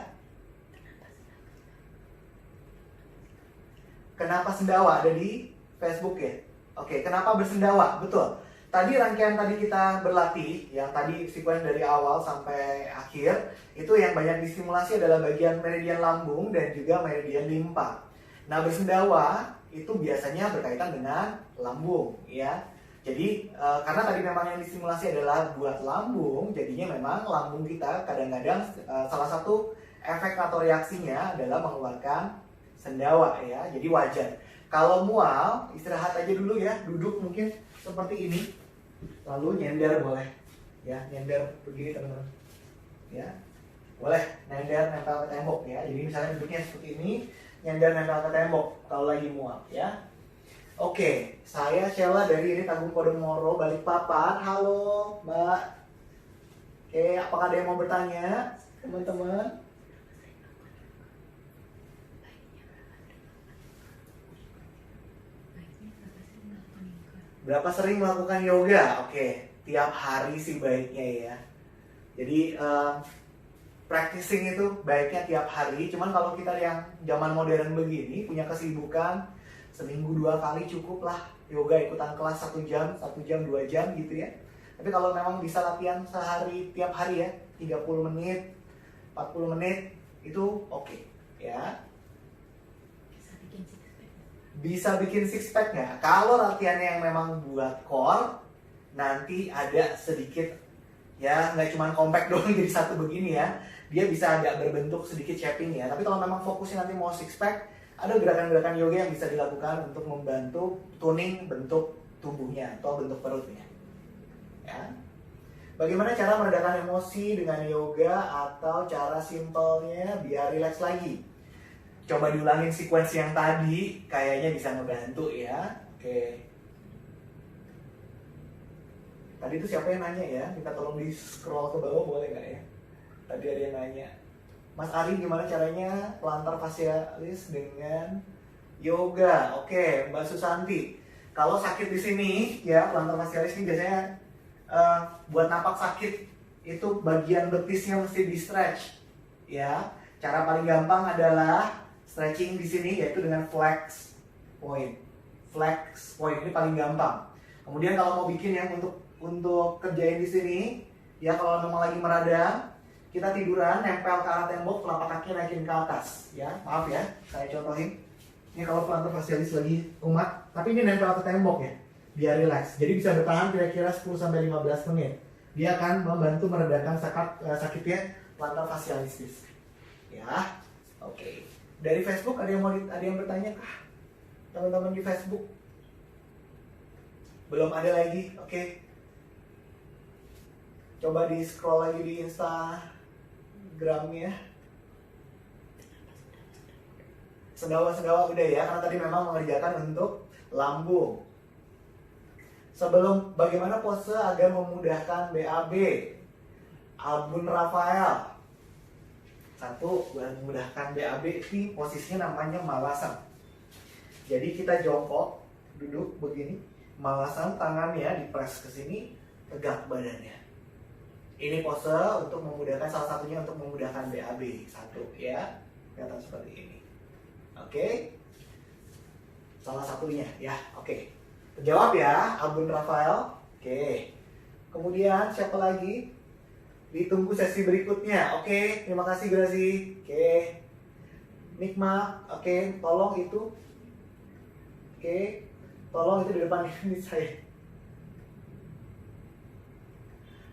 Kenapa sendawa ada di Facebook ya? Oke, kenapa bersendawa? Betul. Tadi rangkaian tadi kita berlatih, yang tadi sequence dari awal sampai akhir, itu yang banyak distimulasi adalah bagian meridian lambung dan juga meridian limpa. Nah, bersendawa itu biasanya berkaitan dengan lambung, ya. Jadi, karena tadi memang yang distimulasi adalah buat lambung, jadinya memang lambung kita kadang-kadang salah satu efek atau reaksinya adalah mengeluarkan sendawa, ya. Jadi wajar. Kalau mual, istirahat aja dulu ya, duduk mungkin seperti ini. Lalu nyender boleh, ya nyender begini teman-teman, ya boleh nyender nempel ke tembok ya. Jadi misalnya duduknya seperti ini, nyender nempel ke tembok kalau lagi mual ya. Oke, saya Sheila dari Agung Podomoro Balikpapan. Halo Mbak. Oke, apakah ada yang mau bertanya teman-teman? Berapa sering melakukan yoga? Oke, tiap hari sih baiknya ya. Jadi practicing itu baiknya tiap hari. Cuman kalau kita yang zaman modern begini punya kesibukan, seminggu 2 kali cukup lah yoga, ikutan kelas 1 jam, 2 jam gitu ya. Tapi kalau memang bisa latihan sehari, tiap hari ya, 30 menit, 40 menit itu oke ya. Bisa bikin six pack nggak? Kalau latihannya yang memang buat core, nanti ada sedikit ya, nggak cuma compact doang jadi satu begini ya. Dia bisa agak berbentuk sedikit shaping ya. Tapi kalau memang fokusnya nanti mau six pack, ada gerakan-gerakan yoga yang bisa dilakukan untuk membantu tuning bentuk tubuhnya atau bentuk perutnya. Ya. Bagaimana cara meredakan emosi dengan yoga atau cara simpelnya biar rileks lagi? Coba diulangin sequence yang tadi, kayaknya bisa ngebantu ya. Oke. Tadi itu siapa yang nanya ya? Minta tolong di scroll ke bawah boleh nggak ya? Tadi ada yang nanya. Mas Ari, gimana caranya plantar fascialis dengan yoga? Oke, Mbak Susanti. Kalau sakit di sini ya, plantar fascialis ini biasanya buat napak sakit itu bagian betisnya mesti di stretch ya. Cara paling gampang adalah stretching di sini yaitu dengan flex point. Flex point ini paling gampang. Kemudian kalau mau bikin yang untuk kerjain di sini ya, kalau memang lagi meradang, kita tiduran nempel ke arah tembok, telapak kaki naikin ke atas ya. Maaf ya, saya contohin. Ini kalau plantar fascialis lagi kumat, tapi ini nempel ke tembok ya, biar relax. Jadi bisa bertahan kira-kira 10-15 menit. Dia akan membantu meredakan sakitnya plantar fascialis ya. Oke. Dari Facebook ada yang bertanya kah? Teman-teman di Facebook? Belum ada lagi. Oke. Coba di scroll lagi di Instagramnya. Sendawa-sendawa udah ya, karena tadi memang mengerjakan untuk lambung. Sebelum bagaimana pose agar memudahkan BAB? Abun Rafael. Satu, buat memudahkan BAB ini posisinya namanya malasan. Jadi kita jongkok, duduk begini, malasan, tangannya dipres ke sini, tegak badannya. Ini pose untuk memudahkan, salah satunya untuk memudahkan BAB. Satu ya, kelihatan seperti ini. Oke. Salah satunya ya, oke. Terjawab ya, Abun Rafael. Oke. Kemudian siapa lagi? Ditunggu sesi berikutnya. Oke, terima kasih Grazi. Oke. Nikma, oke, tolong itu. Oke. Tolong itu di depan ini saya.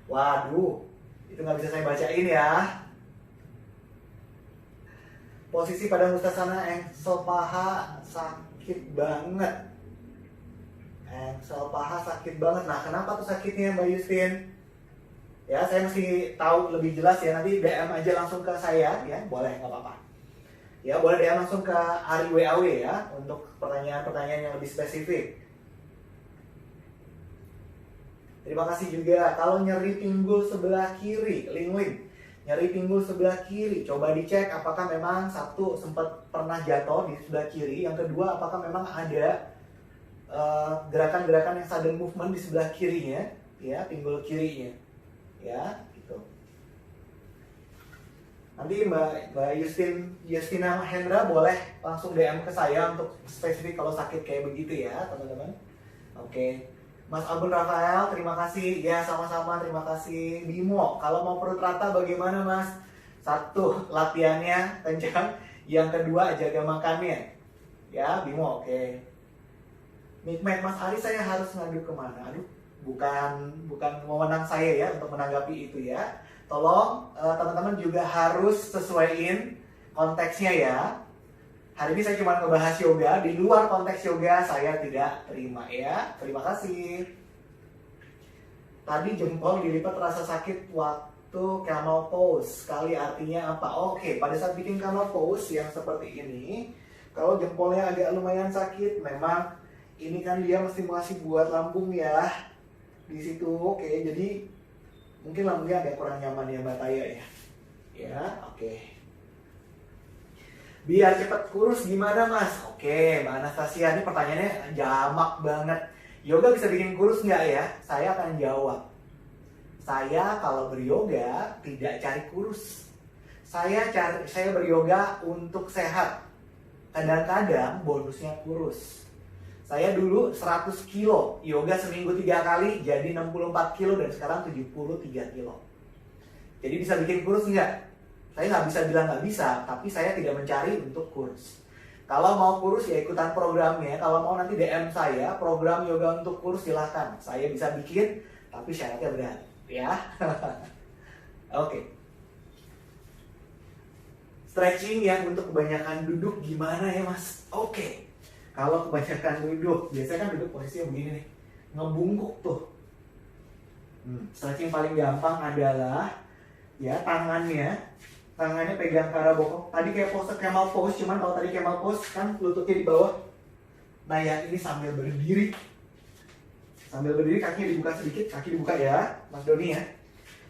Waduh, itu nggak bisa saya bacain ya. Posisi pada mustasana engsel paha sakit banget. Engsel paha sakit banget. Nah, kenapa tuh sakitnya Mbak Justin? Ya, saya mesti tahu lebih jelas ya. Nanti DM aja langsung ke saya ya. Boleh, nggak apa-apa. Ya, boleh DM langsung ke Ari WAW ya untuk pertanyaan-pertanyaan yang lebih spesifik. Terima kasih juga. Kalau nyeri pinggul sebelah kiri, Ling-Ling, nyeri pinggul sebelah kiri, coba dicek apakah memang satu sempat pernah jatuh di sebelah kiri. Yang kedua, apakah memang ada gerakan-gerakan yang sudden movement di sebelah kirinya, ya, pinggul kirinya, ya, gitu. Nanti Mbak Justina Hendra boleh langsung DM ke saya untuk spesifik kalau sakit kayak begitu ya, teman-teman. Oke. Mas Abun Rafael, terima kasih. Ya, sama-sama, terima kasih. Bimo, kalau mau perut rata bagaimana Mas? Satu, latihannya kencang. Yang kedua, jaga makannya. Ya, Bimo, oke. Nikmat Mas Ari, saya harus ngadu kemana? Aduh, bukan wewenang saya ya untuk menanggapi itu ya. Tolong teman-teman juga harus sesuaiin konteksnya ya. Hari ini saya cuma ngebahas yoga, di luar konteks yoga saya tidak terima ya. Terima kasih. Tadi jempol dilipat terasa sakit waktu camel pose. Kali artinya apa? Oke, pada saat bikin camel pose yang seperti ini, kalau jempolnya agak lumayan sakit, memang ini kan dia mesti masih buat lambung ya di situ. Oke, jadi mungkin lambungnya agak kurang nyaman ya Mbak Taya ya. Ya, oke. Biar cepat kurus gimana Mas? Oke, Mbak Anastasia, ini pertanyaannya jamak banget. Yoga bisa bikin kurus nggak ya? Saya akan jawab. Saya kalau beryoga tidak cari kurus. Saya beryoga untuk sehat. Kadang-kadang bonusnya kurus. Saya dulu 100 kilo, yoga seminggu 3 kali jadi 64 kilo dan sekarang 73 kilo. Jadi bisa bikin kurus nggak? Saya nggak bisa bilang nggak bisa, tapi saya tidak mencari untuk kurus. Kalau mau kurus ya ikutan programnya. Kalau mau nanti DM saya, program yoga untuk kurus silahkan. Saya bisa bikin, tapi syaratnya berat, ya. Oke. Stretching yang untuk kebanyakan duduk gimana ya mas? Oke. Kalau kebanyakan duduk, biasanya kan duduk posisinya begini nih, ngebungkuk tuh. Stretching paling gampang adalah ya tangannya pegang ke arah bokong. Tadi kayak pose camel pose, cuman kalau tadi camel pose kan lututnya di bawah. Nah yang ini sambil berdiri. Sambil berdiri kakinya dibuka sedikit, kaki dibuka ya, Mas Doni ya.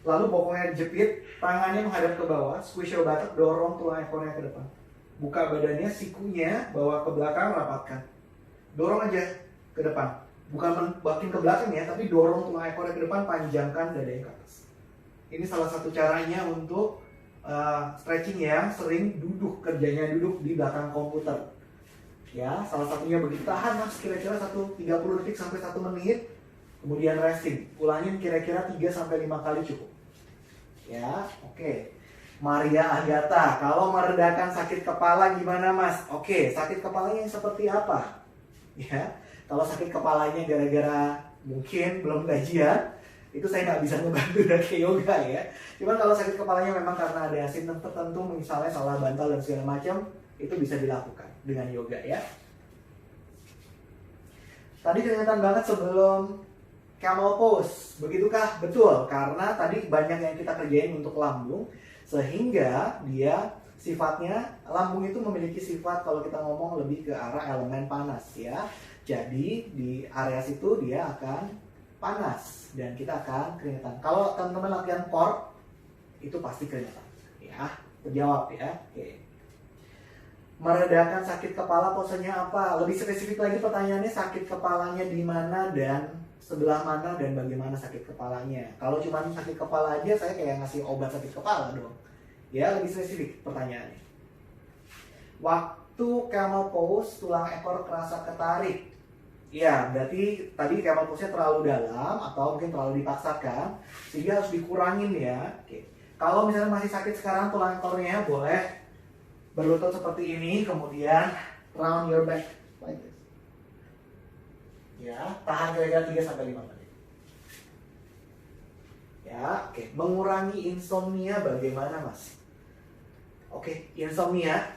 Lalu bokongnya dijepit, tangannya menghadap ke bawah, squish your buttock, dorong tulang ekornya ke depan. Buka badannya, sikunya bawa ke belakang, rapatkan. Dorong aja ke depan. Bukan makin ke belakang ya, tapi dorong tulang ekornya ke depan, panjangkan dadanya ke atas. Ini salah satu caranya untuk stretching yang sering kerjanya duduk di belakang komputer. Ya, salah satunya begitu. Tahan mas kira-kira 30 detik sampai 1 menit. Kemudian resting. Ulangin kira-kira 3 sampai 5 kali cukup. Ya, oke. Maria Agatha, kalau meredakan sakit kepala gimana mas? Oke, sakit kepalanya yang seperti apa? Ya, kalau sakit kepalanya gara-gara mungkin belum gajian, itu saya nggak bisa membantu dari yoga ya. Cuman kalau sakit kepalanya memang karena ada simptom tertentu, misalnya salah bantal dan segala macam, itu bisa dilakukan dengan yoga ya. Tadi kelihatan banget sebelum camel pose, begitukah? Betul, karena tadi banyak yang kita kerjain untuk lambung, sehingga dia sifatnya, lambung itu memiliki sifat kalau kita ngomong lebih ke arah elemen panas ya. Jadi di area situ dia akan panas dan kita akan keringetan. Kalau teman-teman latihan core itu pasti keringetan. Ya, terjawab ya. Oke. Meredakan sakit kepala posenya apa? Lebih spesifik lagi pertanyaannya, sakit kepalanya di mana dan sebelah mana dan bagaimana sakit kepalanya. Kalau cuma sakit kepala aja saya kayak ngasih obat sakit kepala dong. Ya, lebih spesifik pertanyaannya. Waktu camel pose tulang ekor kerasa ketarik. Ya, berarti tadi camel pose-nya terlalu dalam atau mungkin terlalu dipaksakan sehingga harus dikurangin ya. Oke. Kalau misalnya masih sakit sekarang tulang ekornya, boleh berlutut seperti ini, kemudian round your back like this. Ya, tahan kira-kira 3 sampai 5 menit. Ya, oke. Mengurangi insomnia bagaimana, Mas? Oke, insomnia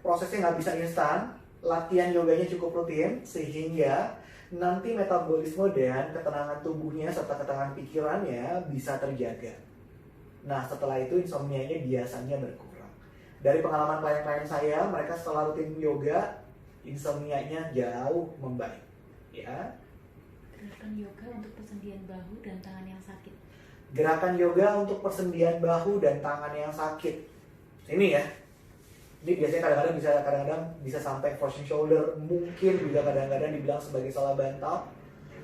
prosesnya nggak bisa instan. Latihan yoganya cukup rutin sehingga nanti metabolisme dan ketenangan tubuhnya serta ketenangan pikirannya bisa terjaga. Nah, setelah itu insomnia-nya biasanya berkurang. Dari pengalaman klien-klien saya, mereka setelah rutin yoga, insomnia-nya jauh membaik. Ya. Gerakan yoga untuk persendian bahu dan tangan yang sakit. Gerakan yoga untuk persendian bahu dan tangan yang sakit. Ini ya. Ini biasanya kadang-kadang bisa sampai frozen shoulder, mungkin juga kadang-kadang dibilang sebagai salah bantal.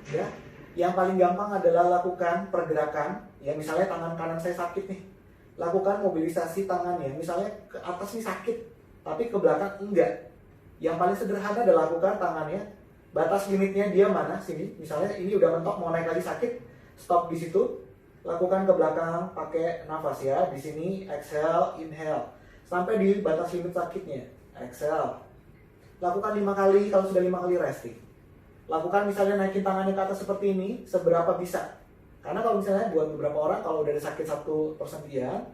Ya. Yang paling gampang adalah lakukan pergerakan, ya misalnya tangan kanan saya sakit nih. Lakukan mobilisasi tangannya, misalnya ke atas nih sakit, tapi ke belakang enggak. Yang paling sederhana adalah lakukan tangannya, batas limitnya dia mana, sini. Misalnya ini udah mentok mau naik lagi sakit, stop di situ. Lakukan ke belakang pakai nafas ya, di sini exhale, inhale. Sampai di batas limit sakitnya, exhale. Lakukan 5 kali, kalau sudah 5 kali resting. Lakukan misalnya naikin tangannya ke atas seperti ini, seberapa bisa. Karena kalau misalnya buat beberapa orang, kalau udah ada sakit 1%,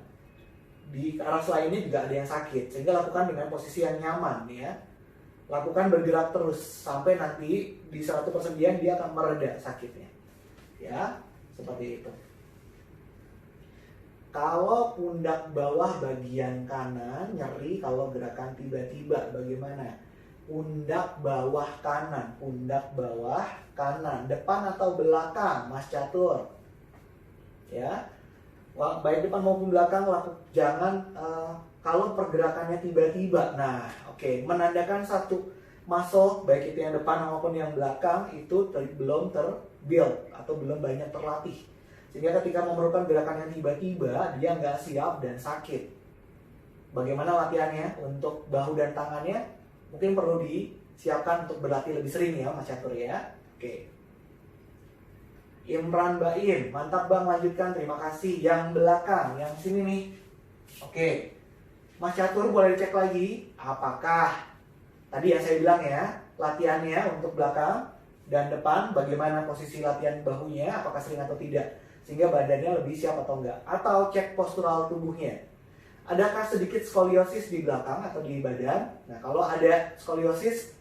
di arah selainnya juga ada yang sakit. Sehingga lakukan dengan posisi yang nyaman ya. Lakukan bergerak terus, sampai nanti di 100% dia akan mereda sakitnya. Ya, seperti itu. Kalau pundak bawah bagian kanan nyeri kalau gerakan tiba-tiba bagaimana? Pundak bawah kanan, depan atau belakang, Mas Catur? Ya, baik depan maupun belakang, jangan kalau pergerakannya tiba-tiba. Nah, oke, menandakan muscle baik itu yang depan maupun yang belakang itu belum terbuild atau belum banyak terlatih. Sehingga ketika memerlukan gerakan yang tiba-tiba dia nggak siap dan sakit. Bagaimana latihannya untuk bahu dan tangannya? Mungkin perlu disiapkan untuk berlatih lebih sering ya Mas Catur ya. Oke. Imran Bain, mantap Bang, lanjutkan, terima kasih. Yang belakang, yang sini nih. Oke. Mas Catur boleh dicek lagi apakah tadi yang saya bilang ya, latihannya untuk belakang dan depan, bagaimana posisi latihan bahunya, apakah sering atau tidak, sehingga badannya lebih siap atau enggak. Atau cek postural tubuhnya. Adakah sedikit skoliosis di belakang atau di badan? Nah, kalau ada skoliosis,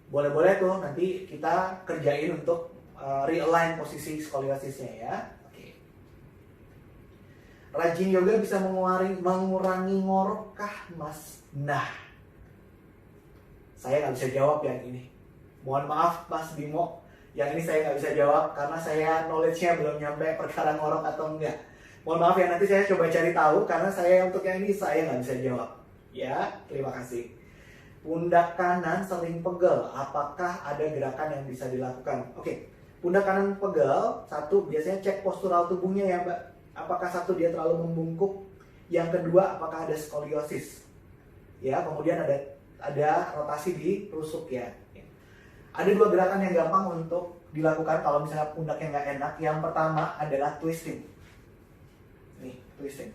boleh-boleh tuh nanti kita kerjain untuk realign posisi skoliosisnya ya. Oke. Rajin yoga bisa mengurangi ngorok kah, Mas? Nah, saya nggak bisa jawab yang ini. Mohon maaf Mas Bimo, yang ini saya nggak bisa jawab karena saya knowledge-nya belum nyampe perkara ngorok atau enggak. Mohon maaf ya, nanti saya coba cari tahu karena saya untuk yang ini saya nggak bisa jawab. Ya, terima kasih. Pundak kanan sering pegel, apakah ada gerakan yang bisa dilakukan? Oke, pundak kanan pegel, satu biasanya cek postural tubuhnya ya Mbak. Apakah satu dia terlalu membungkuk? Yang kedua, apakah ada skoliosis? Ya, kemudian ada rotasi di rusuk ya. Ada dua gerakan yang gampang untuk dilakukan kalau misalnya pundaknya nggak enak. Yang pertama adalah twisting. Nih, twisting.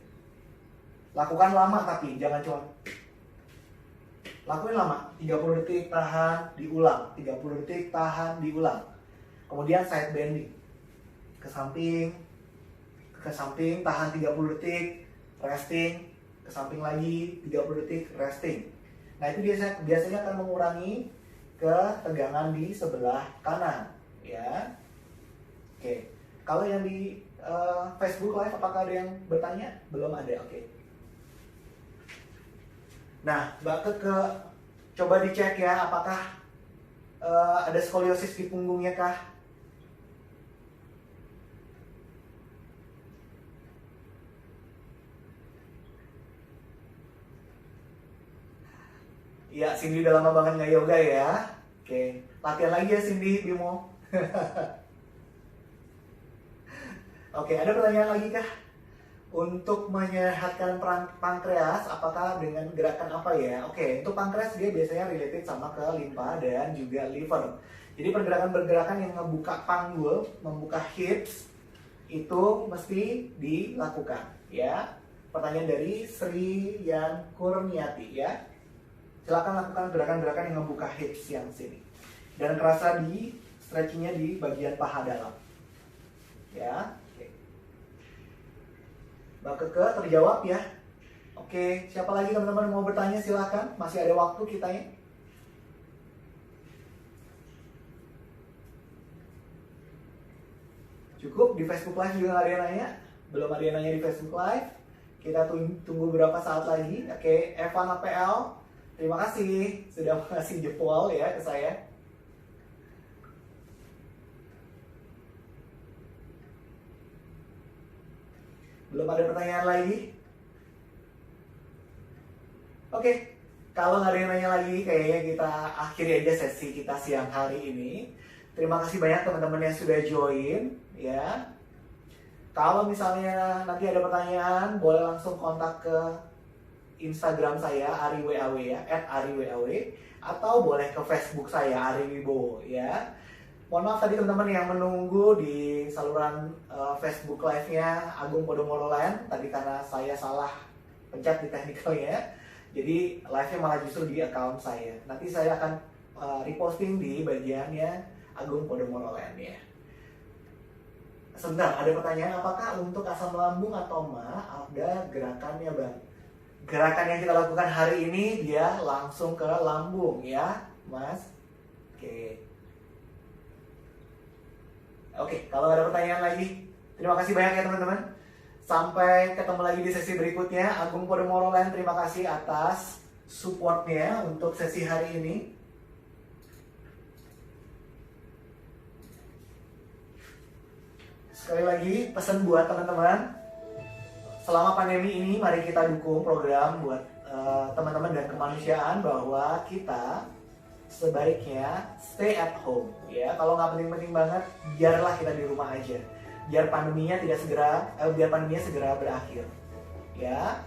Lakukan lama tapi jangan cuma lakuin lama, 30 detik tahan, diulang, 30 detik tahan, diulang. Kemudian side bending. Ke samping tahan 30 detik, resting, ke samping lagi 30 detik, resting. Nah, itu biasanya akan mengurangi ketegangan di sebelah kanan, ya. Oke. Kalau yang di Facebook Live apakah ada yang bertanya? Belum ada, oke. Nah, Mbak Keke, coba dicek ya apakah ada skoliosis di punggungnya kah? Iya, Cindy udah lama banget nggak yoga ya. Oke, latihan lagi ya Cindy, Bimo. Oke, ada pertanyaan lagi kah? Untuk menyehatkan pankreas, apakah dengan gerakan apa ya? Oke, untuk pankreas dia biasanya related sama ke limpa dan juga liver. Jadi pergerakan-pergerakan yang membuka panggul, membuka hips, itu mesti dilakukan ya. Pertanyaan dari Sri Yan Kurniati ya. Silakan lakukan gerakan-gerakan yang membuka hips yang sini. Dan kerasa di stretchingnya di bagian paha dalam. Ya. Mbak Keke terjawab ya. Oke, siapa lagi teman-teman mau bertanya silahkan. Masih ada waktu kita ya. Cukup, di Facebook Live juga nggak ada yang nanya. Belum ada yang nanya di Facebook Live. Kita tunggu beberapa saat lagi. Oke, Evan APL, terima kasih sudah mengasih jempol ya ke saya. Belum ada pertanyaan lagi? Oke, kalau nggak ada yang nanya lagi, kayaknya kita akhiri aja sesi kita siang hari ini. Terima kasih banyak teman-teman yang sudah join, ya. Kalau misalnya nanti ada pertanyaan, boleh langsung kontak ke Instagram saya, ariwaw ya, @ariwaw, atau boleh ke Facebook saya, Ari Wibowo, ya. Mohon maaf tadi teman-teman yang menunggu di saluran Facebook Live-nya Agung Podomoro Land. Tadi karena saya salah pencet di teknikalnya, jadi live-nya malah justru di account saya. Nanti saya akan reposting di bagiannya Agung Podomoro Land ya. Sebentar, ada pertanyaan, apakah untuk asam lambung atau ma ada gerakannya Bang? Gerakan yang kita lakukan hari ini dia langsung ke lambung ya Mas. Oke, kalau ada pertanyaan lagi, terima kasih banyak ya teman-teman. Sampai ketemu lagi di sesi berikutnya. Agung Podomoro Land, terima kasih atas supportnya untuk sesi hari ini. Sekali lagi, pesan buat teman-teman, selama pandemi ini mari kita dukung program buat teman-teman dan kemanusiaan bahwa kita sebaiknya stay at home ya. Kalau nggak penting-penting banget, biarlah kita di rumah aja. Biar pandeminya segera berakhir. Ya.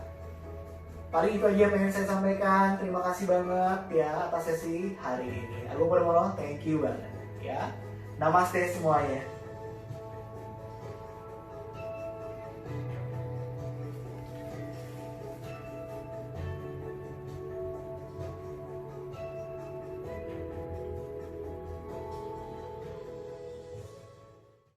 Paling itu aja yang pengen saya sampaikan. Terima kasih banget ya atas sesi hari ini. Aku Purwono, thank you banget ya. Namaste semuanya.